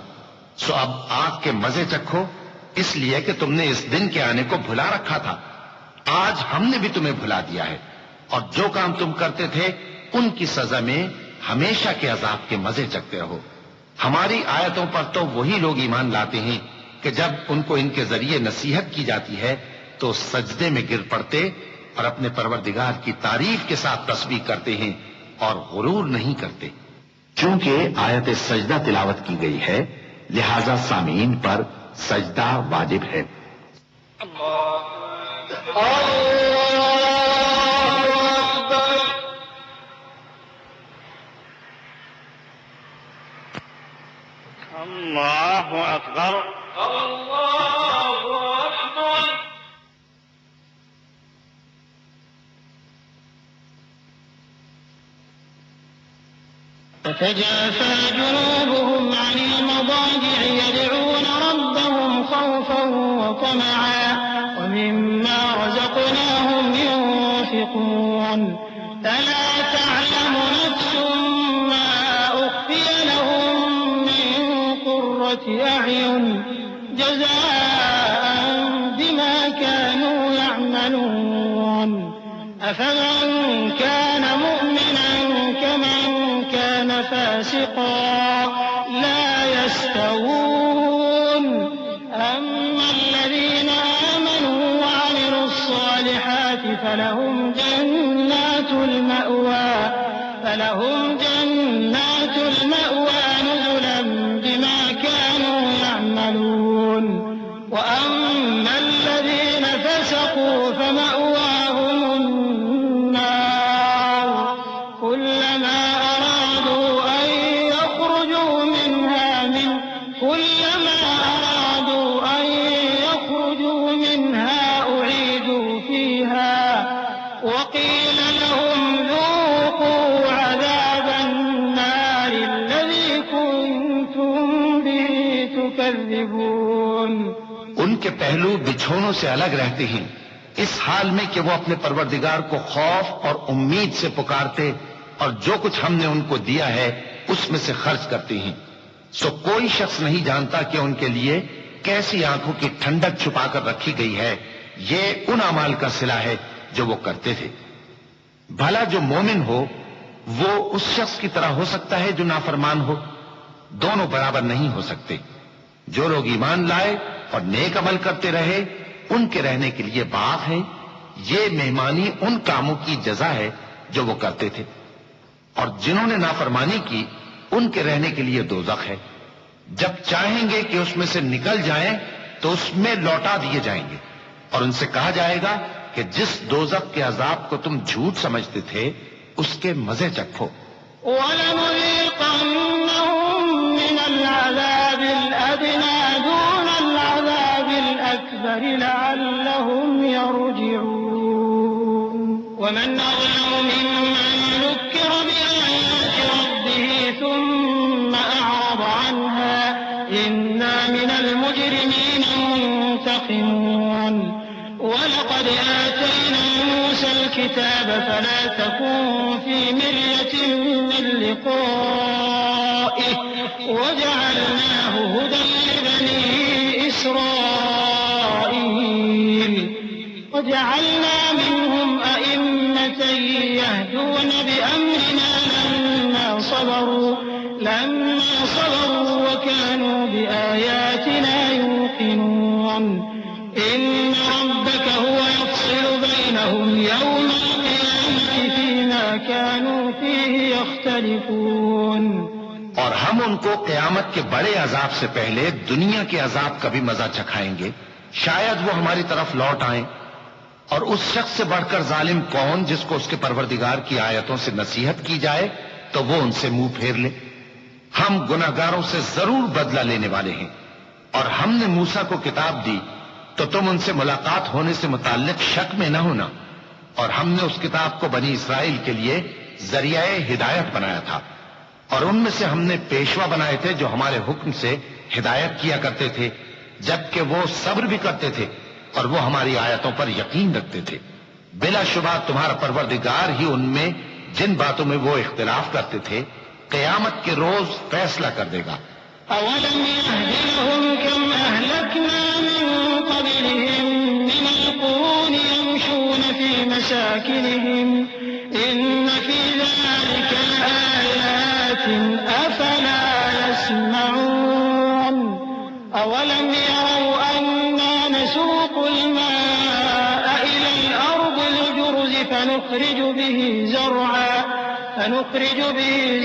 سو اب آگ کے مزے چکھو، اس لیے کہ تم نے اس دن کے آنے کو بھلا رکھا تھا. آج ہم نے بھی تمہیں بھلا دیا ہے، اور جو کام تم کرتے تھے ان کی سزا میں ہمیشہ کے عذاب کے مزے چکتے رہو. ہماری آیتوں پر تو وہی لوگ ایمان لاتے ہیں کہ جب ان کو ان کے ذریعے نصیحت کی جاتی ہے تو سجدے میں گر پڑتے اور اپنے پروردگار کی تعریف کے ساتھ تسبیح کرتے ہیں اور غرور نہیں کرتے. چونکہ آیت سجدہ تلاوت کی گئی ہے لہذا سامعین پر سجدہ واجب ہے. اللہ اکبر. تتجافى جنوبهم عن المضاجع يدعون ربهم خوفا وطمعا ومما رزقناهم ينفقون. فلا تعلم نفس ما أخفي لهم من قرة أعين جزاء بما كانوا يعملون. أفمن كان مؤمنا كمن كان فاسقا لا يستوون. أما الذين آمنوا وعملوا الصالحات فلهم جنات المأوى نزلا بما كانوا يعملون. وأما الذين فسقوا فمأواهم النار كلما أرادوا أن يخرجوا منها أعيدوا فيها وقيل لهم ذوقوا عذاب النار الذي كنتم به تكذبون. ان کے پہلو بچھونوں سے الگ رہتے ہیں، اس حال میں کہ وہ اپنے پروردگار کو خوف اور امید سے پکارتے اور جو کچھ ہم نے ان کو دیا ہے اس میں سے خرچ کرتے ہیں۔ سو کوئی شخص نہیں جانتا کہ ان کے لیے کیسی آنکھوں کی ٹھنڈک چھپا کر رکھی گئی ہے، یہ ان اعمال کا صلہ ہے جو وہ کرتے تھے۔ بھلا جو مومن ہو وہ اس شخص کی طرح ہو سکتا ہے جو نافرمان ہو؟ دونوں برابر نہیں ہو سکتے۔ جو لوگ ایمان لائے اور نیک عمل کرتے رہے ان کے رہنے کے لیے باغ ہیں، یہ مہمانی ان کاموں کی جزا ہے جو وہ کرتے تھے، اور جنہوں نے نافرمانی کی ان کے رہنے کے لیے دوزخ ہے، جب چاہیں گے کہ اس میں سے نکل جائیں تو اس میں لوٹا دیے جائیں گے، اور ان سے کہا جائے گا کہ جس دوزخ کے عذاب کو تم جھوٹ سمجھتے تھے اس کے مزے چکھو۔ وَلَنُذِيقَنَّهُم مِّنَ الْعَذَابِ الْأَدْنَىٰ دُونَ الْعَذَابِ الْأَكْبَرِ لَعَلَّهُمْ يَرْجِعُونَ وَمَنْ أَظْلَمُ مِمَّن ذُكِّرَ بِآيَاتِ رَبِّهِ ثُمَّ أَعْرَضَ عَنْهَا إِنَّا مِنَ الْمُجْرِمِينَ مُنتَقِمُونَ وَلَقَدْ آتَيْنَا مُوسَى الْكِتَابَ فَلَا تَكُن فِي مِرْيَةٍ مِّن لِّقَائِهِ وَجَعَلْنَاهُ هُدًى لِّبَنِي إِسْرَائِيلَ وَجَعَلْنَا مِنْهُمْ أَئِمَّةً يَهْدُونَ بِأَمْرِنَا لَمَّا صَبَرُوا وَكَانُوا بِآيَاتِنَا يُوقِنُونَ إِنَّ رَبَّكَ هُوَ يَفْصِلُ بَيْنَهُمْ يَوْمَ الْقِيَامَةِ فِيمَا كَانُوا فِيهِ يَخْتَلِفُونَ۔ اور ہم ان کو قیامت کے بڑے عذاب سے پہلے دنیا کے عذاب کا بھی مزہ چکھائیں گے، شاید وہ ہماری طرف لوٹ آئیں۔ اور اس شخص سے بڑھ کر ظالم کون جس کو اس کے پروردگار کی آیتوں سے نصیحت کی جائے تو وہ ان سے منہ پھیر لے۔ ہم گناہگاروں سے ضرور بدلہ لینے والے ہیں، اور ہم نے موسیٰ کو کتاب دی تو تم ان سے ملاقات ہونے سے متعلق شک میں نہ ہونا، اور ہم نے اس کتاب کو بنی اسرائیل کے لیے ذریعہ ہدایت بنایا تھا، اور ان میں سے ہم نے پیشوا بنائے تھے جو ہمارے حکم سے ہدایت کیا کرتے تھے، جبکہ وہ صبر بھی کرتے تھے اور وہ ہماری آیتوں پر یقین رکھتے تھے۔ بلا شبہ تمہارا پروردگار ہی ان میں جن باتوں میں وہ اختلاف کرتے تھے قیامت کے روز فیصلہ کر دے گا۔ أَوَلَمْ يَهْدِ لَهُمْ كَمْ أَهْلَكْنَا مِن قَبْلِهِم مِّنَ الْقُرُونِ يَمْشُونَ فِي مَسَاكِنِهِمْ إِنَّ فِي ذَلِكَ لَآيَاتٍ أَفَلَا يَسْمَعُونَ أَوَلَمْ يَرَوْا أَنَّا نَسُوقُ الْمَاءَ إِلَى الْأَرْضِ الْجُرُزِ فَنُخْرِجُ به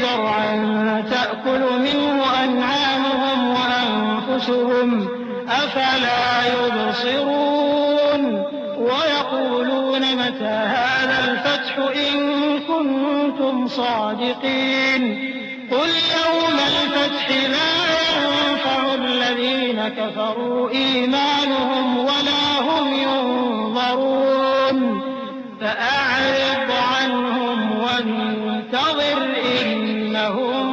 زرعا تأكل منه أنعامهم وأنفسهم أفلا يبصرون ويقولون متى هذا الفتح إن كنتم صادقين قل يوم الفتح لا ينفع الذين كفروا إيمانهم ولا هم ينظرون فأعرض عنهم وانتظر إنهم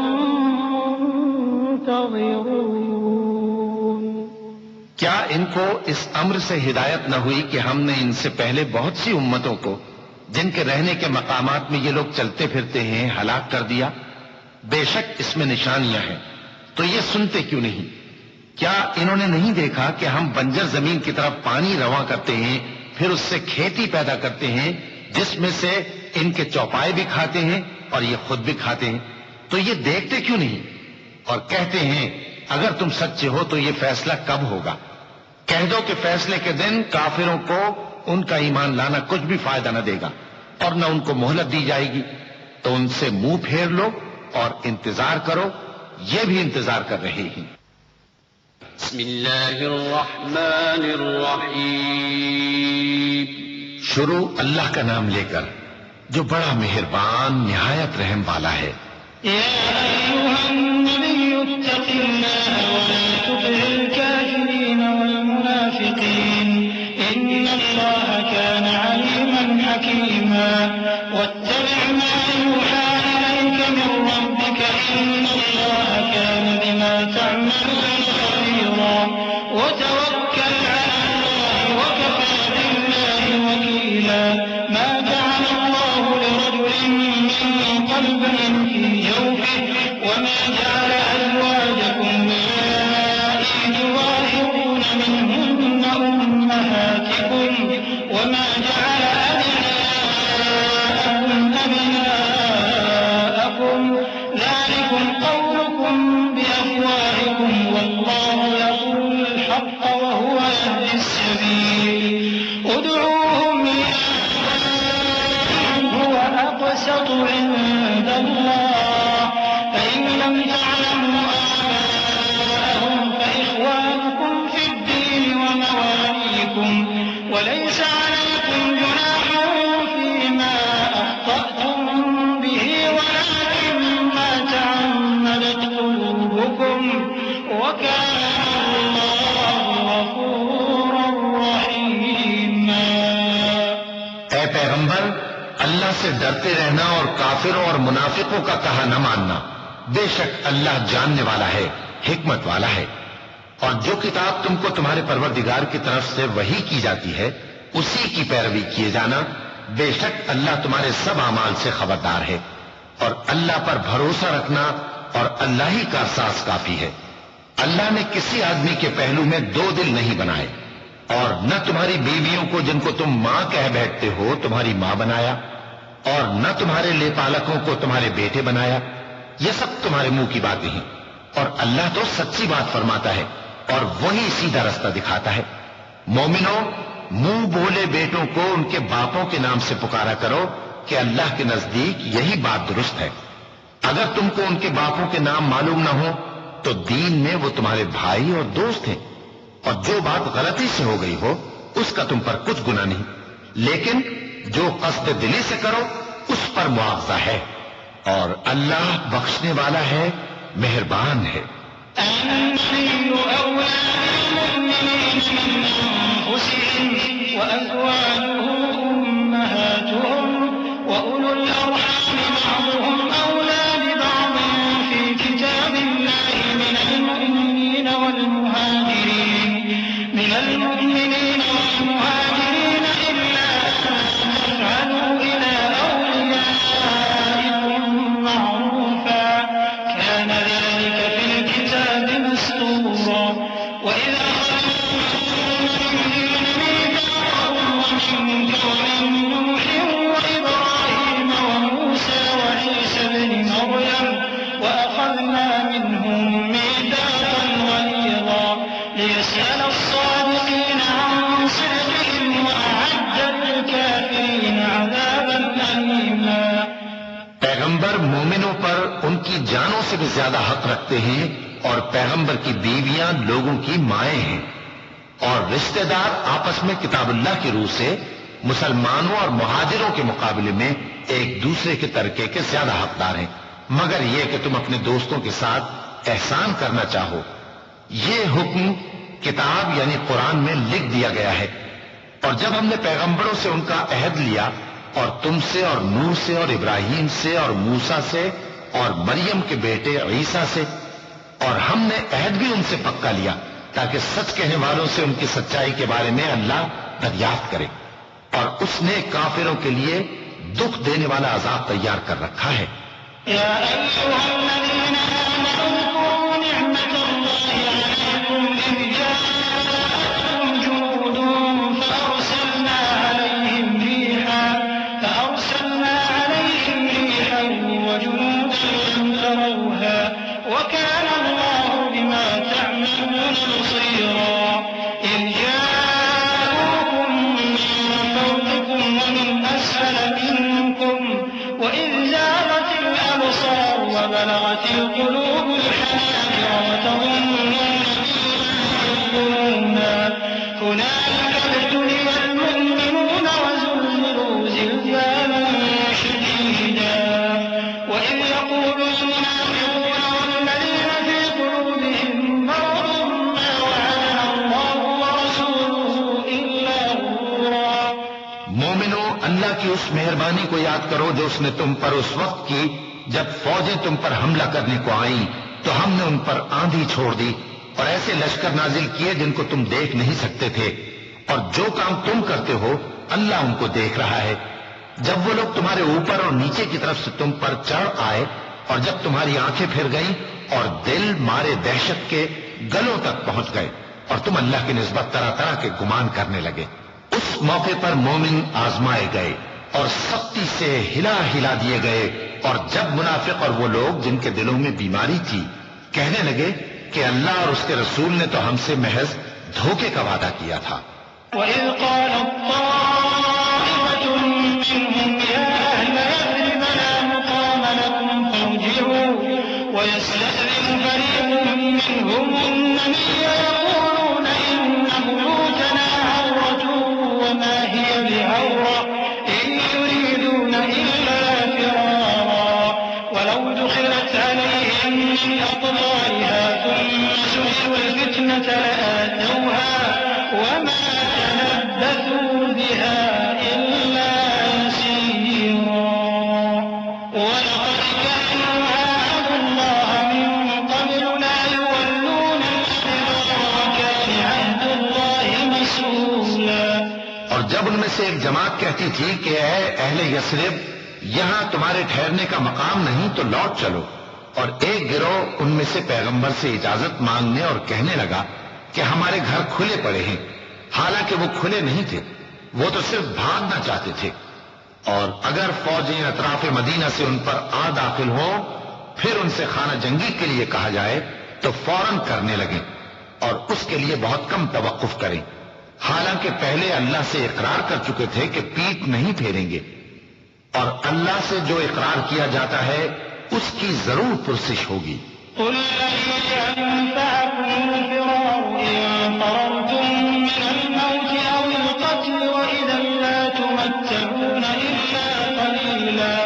منتظرون۔ کیا ان کو اس امر سے ہدایت نہ ہوئی کہ ہم نے ان سے پہلے بہت سی امتوں کو جن کے رہنے کے مقامات میں یہ لوگ چلتے پھرتے ہیں ہلاک کر دیا؟ بے شک اس میں نشانیاں ہیں، تو یہ سنتے کیوں نہیں؟ کیا انہوں نے نہیں دیکھا کہ ہم بنجر زمین کی طرف پانی رواں کرتے ہیں، پھر اس سے کھیتی پیدا کرتے ہیں جس میں سے ان کے چوپائے بھی کھاتے ہیں اور یہ خود بھی کھاتے ہیں؟ تو یہ دیکھتے کیوں نہیں؟ اور کہتے ہیں اگر تم سچے ہو تو یہ فیصلہ کب ہوگا؟ کہہ دو کہ فیصلے کے دن کافروں کو ان کا ایمان لانا کچھ بھی فائدہ نہ دے گا اور نہ ان کو مہلت دی جائے گی، تو ان سے منہ پھیر لو اور انتظار کرو، یہ بھی انتظار کر رہے ہیں۔ بسم اللہ الرحمن الرحیم۔ شروع اللہ کا نام لے کر جو بڑا مہربان نہایت رحم والا ہے۔ يا أيها النبي اتق الله ولا تطع الكافرين والمنافقين إن الله كان عليما حكيما واتبع ما يوحى إليك من ربك إن الله كان بما تعملون خبيرا وتوكل على أقسط عند الله فإن لم تعلموا آباءهم فإخوانكم في الدين ومواليكم وليس عليكم جناح فيما أخطأتم به ولكن ما تعمدت قلوبكم وكان الله غفورا رحيما. اے پیغمبر، اللہ سے ڈرتے رہنا اور کافروں اور منافقوں کا کہا نہ ماننا. بے شک اللہ جاننے والا ہے، حکمت والا ہے. اور جو کتاب تم کو تمہارے پروردگار کی طرف سے وحی کی جاتی ہے اسی کی پیروی کیے جانا. بے شک اللہ تمہارے سب اعمال سے خبردار ہے. اور اللہ پر بھروسہ رکھنا اور اللہ ہی کا احساس کافی ہے. اللہ نے کسی آدمی کے پہلو میں دو دل نہیں بنائے، اور نہ تمہاری بیویوں کو جن کو تم ماں کہہ بیٹھتے ہو تمہاری ماں بنایا، اور نہ تمہارے لے پالکوں کو تمہارے بیٹے بنایا. یہ سب تمہارے منہ کی باتیں ہیں، اور اللہ تو سچی بات فرماتا ہے اور وہی سیدھا رستہ دکھاتا ہے. مومنوں، منہ بولے بیٹوں کو ان کے باپوں کے نام سے پکارا کرو کہ اللہ کے نزدیک یہی بات درست ہے. اگر تم کو ان کے باپوں کے نام معلوم نہ ہو تو دین میں وہ تمہارے بھائی اور دوست ہیں، اور جو بات غلطی سے ہو گئی ہو اس کا تم پر کچھ گناہ نہیں، لیکن جو قصد دلی سے کرو اس پر معاوضہ ہے، اور اللہ بخشنے والا ہے، مہربان ہے. النبي أولى بالمؤمنين من أنفسهم وأزواجه أمهاتهم وأولو الأرحام بعضهم أولى ببعض في كتاب الله من المؤمنين والمهاجرين إلا أن تفعلوا إلى أوليائكم معروفا كان ذلك في الكتاب مسطورا. وإذا ومنك ومن نوح وإبراهيم وموسى وعيسى ابن مريم وأخذنا منهم ميثاقا غليظا ليسأل الصادقين عن صدقهم وأعد للكافرين عذابا أليما. پیغمبر مومنوں پر ان کی جانوں سے بھی زیادہ حق رکھتے ہیں، اور پیغمبر کی بیویاں لوگوں کی مائیں ہیں، اور رشتہ دار آپس میں کتاب اللہ کی روح سے مسلمانوں اور مہاجروں کے مقابلے میں ایک دوسرے کے ترکے کے زیادہ حقدار ہیں، مگر یہ کہ تم اپنے دوستوں کے ساتھ احسان کرنا چاہو. یہ حکم کتاب یعنی قرآن میں لکھ دیا گیا ہے. اور جب ہم نے پیغمبروں سے ان کا عہد لیا، اور تم سے اور نوح سے اور ابراہیم سے اور موسیٰ سے اور مریم کے بیٹے عیسیٰ سے، اور ہم نے عہد بھی ان سے پکا لیا تاکہ سچ کہنے والوں سے ان کی سچائی کے بارے میں اللہ دریافت کرے. اور اس نے کافروں کے لیے دکھ دینے والا عذاب تیار کر رکھا ہے. يا أيها الذين آمنوا اذكروا نعمة الله عليكم إذ جاءتكم جنود فأرسلنا عليهم ريحا وجنودا لم تروها وكان الله بما تعملون بصيرا. إذ جاءوكم من فوقكم ومن أسفل منكم وإذ زاغت الأبصار وبلغت القلوب الحناجر وتظنون بالله هنالك ابتلي المؤمنون وزلزلوا زلزالا شديدا. وإذ يقول المنافقون والذين في قلوبهم مرض ما وعدنا الله ورسوله إلا غرورا. مومنو، اللہ کی اس مہربانی کو یاد کرو جو اس نے تم پر اس وقت کی جب فوجیں تم پر حملہ کرنے کو آئیں تو ہم نے ان پر آندھی چھوڑ دی اور ایسے لشکر نازل کیے جن کو تم دیکھ نہیں سکتے تھے. اور جو کام تم کرتے ہو اللہ ان کو دیکھ رہا ہے. جب وہ لوگ تمہارے اوپر اور نیچے کی طرف سے تم پر چڑھ آئے اور جب تمہاری آنکھیں پھر گئیں اور دل مارے دہشت کے گلوں تک پہنچ گئے اور تم اللہ کی نسبت طرح طرح کے گمان کرنے لگے، اس موقع پر مومن آزمائے گئے اور سختی سے ہلا دیے گئے. اور جب منافق اور وہ لوگ جن کے دلوں میں بیماری تھی کہنے لگے کہ اللہ اور اس کے رسول نے تو ہم سے محض دھوکے کا وعدہ کیا تھا. وَإِذْ قَالَتْ طَائِفَةٌ مِّنْهُمْ يَا أَهْلَ يَثْرِبَ أو دخلت عليهم من أقطارها ثم سئلوا الفتنة لآتوها وما تلبثوا بها إلا يسيرا ولقد كانوا عاهدوا الله من قبل لا يولون الأدبار وكان عهد الله مسؤولا. اور جب ان میں سے ایک جماعت کہتی تھی کہ اے اہل یثرب، یہاں تمہارے ٹھہرنے کا مقام نہیں تو لوٹ چلو، اور ایک گروہ ان میں سے پیغمبر سے اجازت مانگنے اور کہنے لگا کہ ہمارے گھر کھلے پڑے ہیں، حالانکہ وہ کھلے نہیں تھے، وہ تو صرف بھاگنا چاہتے تھے. اور اگر فوجیں اطراف مدینہ سے ان پر آ داخل ہو پھر ان سے خانہ جنگی کے لیے کہا جائے تو فوراً کرنے لگیں اور اس کے لیے بہت کم توقف کریں، حالانکہ پہلے اللہ سے اقرار کر چکے تھے کہ پیٹ نہیں پھیریں گے، اور اللہ سے جو اقرار کیا جاتا ہے اس کی ضرور پرسش ہوگی. قل لن ينفعكم الفرار إن فررتم من الموت أو القتل وإذا لا تمتعون إلا قليلا.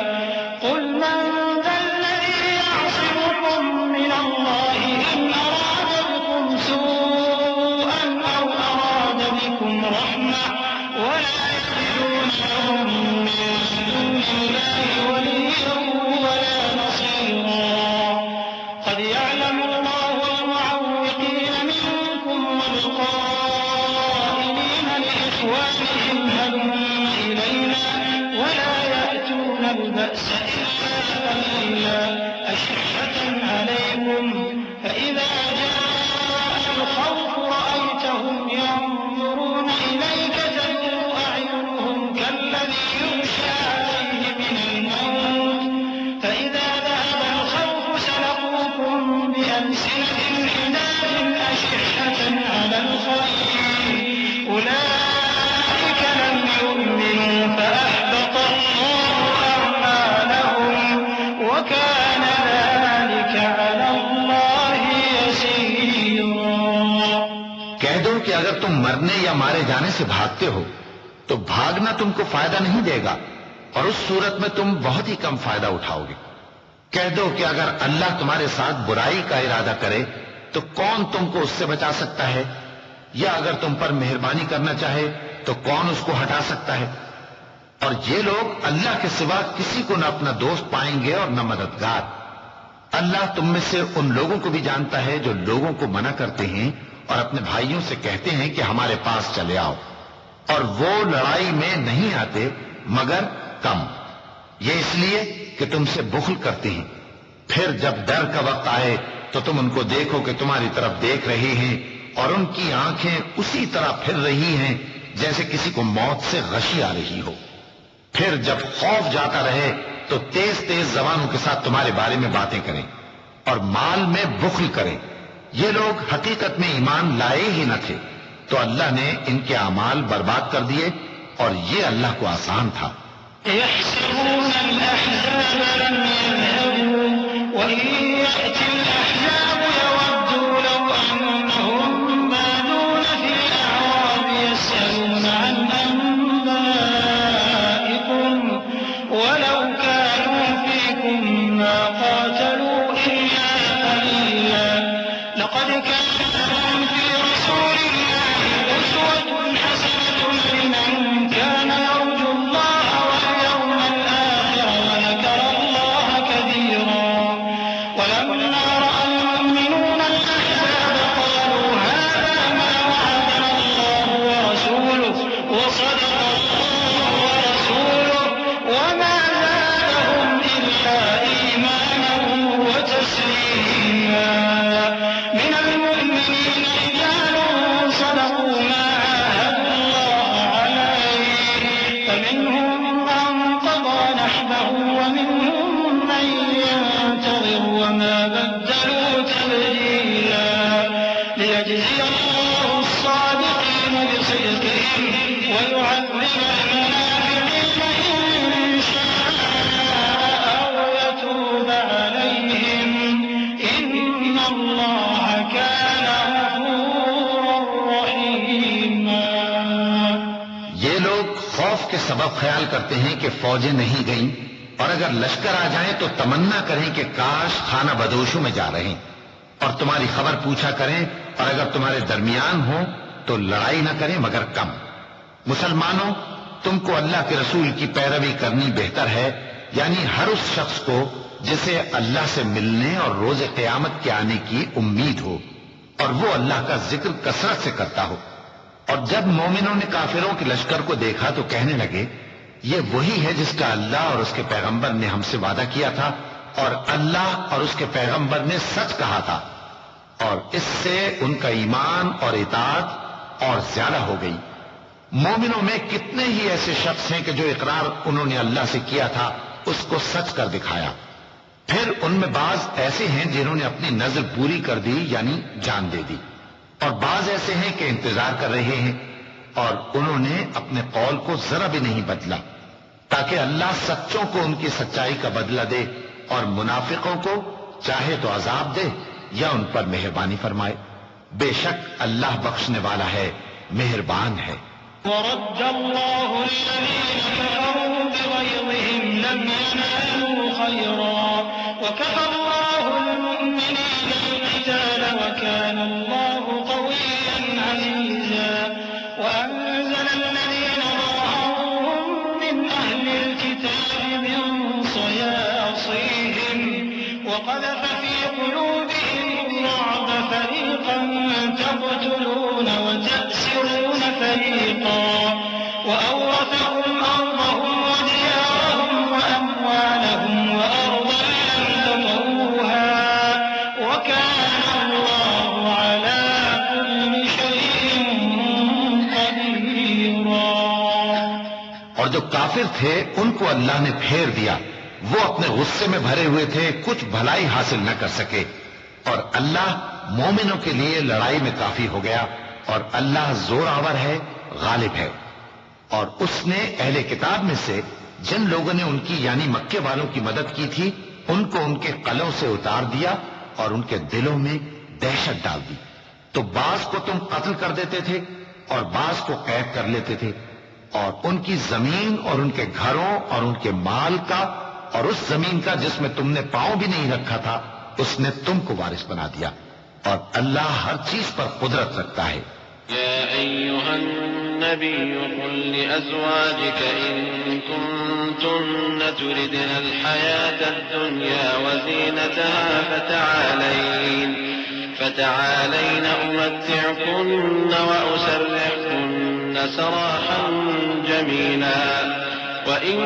قل من ذا الذي يعصمكم من الله إن أراد بكم سوءا أو أراد بكم رحمة ولا يجدون لهم من دون الله وليا ولا نصيرا. قد يعلم الله المعوقين منكم والقائلين لإخوانهم هلم إلينا ولا يأتون البأس إلا قليلا أشحة عليكم فإذا جاء الخوف رأيتهم ينظرون إليك تدور أعينهم كالذي يغشى عليه من الموت فإذا ذهب الخوف سلقوكم بألسنة حداد أشحة على الخير أولئك لم يؤمنوا فأحبط الله أعمالهم وكان ذلك على الله يسيرا. کہہ دو کہ اگر تم مرنے یا مارے جانے سے بھاگتے ہو تو بھاگنا تم کو فائدہ نہیں دے گا، اور اس صورت میں تم بہت ہی کم فائدہ اٹھاؤ گے. کہہ دو کہ اگر اللہ تمہارے ساتھ برائی کا ارادہ کرے تو کون تم کو اس سے بچا سکتا ہے، یا اگر تم پر مہربانی کرنا چاہے تو کون اس کو ہٹا سکتا ہے. اور یہ لوگ اللہ کے سوا کسی کو نہ اپنا دوست پائیں گے اور نہ مددگار. اللہ تم میں سے ان لوگوں کو بھی جانتا ہے جو لوگوں کو منع کرتے ہیں اور اپنے بھائیوں سے کہتے ہیں کہ ہمارے پاس چلے آؤ، اور وہ لڑائی میں نہیں آتے مگر کم، یہ اس لیے کہ تم سے بخل کرتے ہیں. پھر جب ڈر کا وقت آئے تو تم ان کو دیکھو کہ تمہاری طرف دیکھ رہے ہیں اور ان کی آنکھیں اسی طرح پھر رہی ہیں جیسے کسی کو موت سے غشی آ رہی ہو. پھر جب خوف جاتا رہے تو تیز تیز زبانوں کے ساتھ تمہارے بارے میں باتیں کریں اور مال میں بخل کریں. یہ لوگ حقیقت میں ایمان لائے ہی نہ تھے، تو اللہ نے ان کے اعمال برباد کر دیے، اور یہ اللہ کو آسان تھا. يحسبون الأحزاب لم يذهبوا وإن يأتي الأحزاب يودوا لو أنهم بادون في الأعراب يسألون عن أنبائكم ولو كانوا فيكم ما قاتلوا إلا قليلا. لقد كان لهم في رسول الله أسوة حسنة لمن كان يرجو الله واليوم الآخر وذكر الله كثيرا. ولما رأى المؤمنون الأحزاب قالوا هذا ما وعدنا الله ورسوله وصدق الله ورسوله وما زادهم إلا إيمانا وتسليما. من المؤمنين رجال صدقوا ما عاهدوا الله عليه فمنهم من قضى نحبه ومنهم من ينتظر وما بدلوا تبديلا. ليجزي الله الصادقين بصدقهم ويعذب المنافقين إن شاء أو يتوب عليهم إن الله كان غفورا رحيما. یہ لوگ خوف کے سبب خیال کرتے ہیں کہ فوجیں نہیں گئیں اور اگر لشکر آ جائیں تو تمنا کریں کہ کاش خانہ بدوشوں میں جا رہے ہیں، اور تمہاری خبر پوچھا کریں، اور اگر تمہارے درمیان ہو تو لڑائی نہ کریں مگر کم۔ مسلمانوں، تم کو اللہ کے رسول کی پیروی کرنی بہتر ہے، یعنی ہر اس شخص کو جسے اللہ سے ملنے اور روز قیامت کے آنے کی امید ہو، اور وہ اللہ کا ذکر کثرت سے کرتا ہو۔ اور جب مومنوں نے کافروں کے لشکر کو دیکھا تو کہنے لگے، یہ وہی ہے جس کا اللہ اور اس کے پیغمبر نے ہم سے وعدہ کیا تھا، اور اللہ اور اس کے پیغمبر نے سچ کہا تھا، اور اس سے ان کا ایمان اور اطاعت اور زیادہ ہو گئی۔ مومنوں میں کتنے ہی ایسے شخص ہیں کہ جو اقرار انہوں نے اللہ سے کیا تھا اس کو سچ کر دکھایا، پھر ان میں بعض ایسے ہیں جنہوں نے اپنی نظر پوری کر دی یعنی جان دے دی، اور بعض ایسے ہیں کہ انتظار کر رہے ہیں، اور انہوں نے اپنے قول کو ذرا بھی نہیں بدلا، تاکہ اللہ سچوں کو ان کی سچائی کا بدلہ دے، اور منافقوں کو چاہے تو عذاب دے یا ان پر مہربانی فرمائے۔ بے شک اللہ بخشنے والا ہے، مہربان ہے۔ ورد الله الذين كفروا بغيظهم لم ينالوا خيرا وكفى الله المؤمنين القتال وكان الله قويا عزيزا وأنزل الذين ظاهروهم من أهل الكتاب من صياصيهم وقذف في قلوبهم الرعب فريقا تقتلون وتأسرون فريقا وأورثكم أرضهم وديارهم وأموالهم وأرضا لم تطئوها وكان الله على كل شيء قديرا۔ اور جو کافر تھے ان کو اللہ نے پھیر دیا، وہ اپنے غصے میں بھرے ہوئے تھے، کچھ بھلائی حاصل نہ کر سکے، اور اللہ مومنوں کے لیے لڑائی میں کافی ہو گیا، اور اللہ زور آور ہے، غالب ہے۔ اور اس نے اہل کتاب میں سے جن لوگوں نے ان کی یعنی مکے والوں کی مدد کی تھی ان کو ان کے قلعوں سے اتار دیا اور ان کے دلوں میں دہشت ڈال دی، تو بعض کو تم قتل کر دیتے تھے اور بعض کو قید کر لیتے تھے، اور ان کی زمین اور ان کے گھروں اور ان کے مال کا اور اس زمین کا جس میں تم نے پاؤں بھی نہیں رکھا تھا اس نے تم کو وارث بنا دیا، اور اللہ ہر چیز پر قدرت رکھتا ہے۔ يا أيها النبي قل لأزواجك إن كنتن تردن الحياة الدنيا وزينتها فتعالين أمتعكن وأسرحكن سراحا جميلا وإن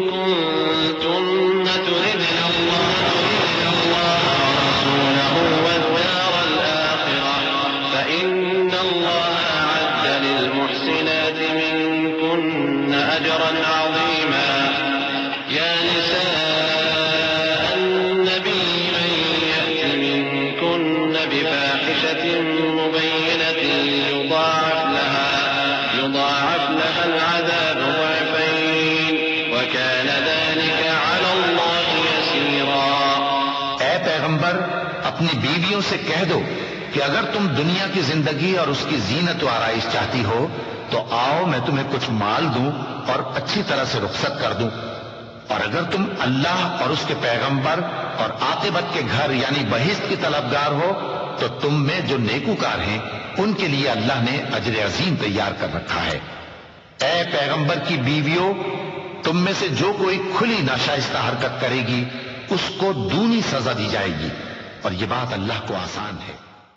كنتن تردن الله ورسوله والدار الآخرة فإن الله أعد للمحسنات منكن أجرا عظيما يا نساء النبي من يأت منكن بفاحشة مبينة يضاعف لها العذاب ضعفين وكان ذلك على الله يسيرا۔ اے پیغمبر، اپنی بیویوں سے کہہ دو کہ اگر تم دنیا کی زندگی اور اس کی زینت و آرائش چاہتی ہو تو آؤ میں تمہیں کچھ مال دوں اور اچھی طرح سے رخصت کر دوں، اور اگر تم اللہ اور اس کے پیغمبر اور عاقبت کے گھر یعنی بہشت کی طلبگار ہو تو تم میں جو نیکوکار ہیں ان کے لیے اللہ نے اجر عظیم تیار کر رکھا ہے۔ اے پیغمبر کی بیویوں، تم میں سے جو کوئی کھلی ناشائستہ حرکت کرے گی اس کو دونی سزا دی جائے گی، اور یہ بات اللہ کو آسان ہے۔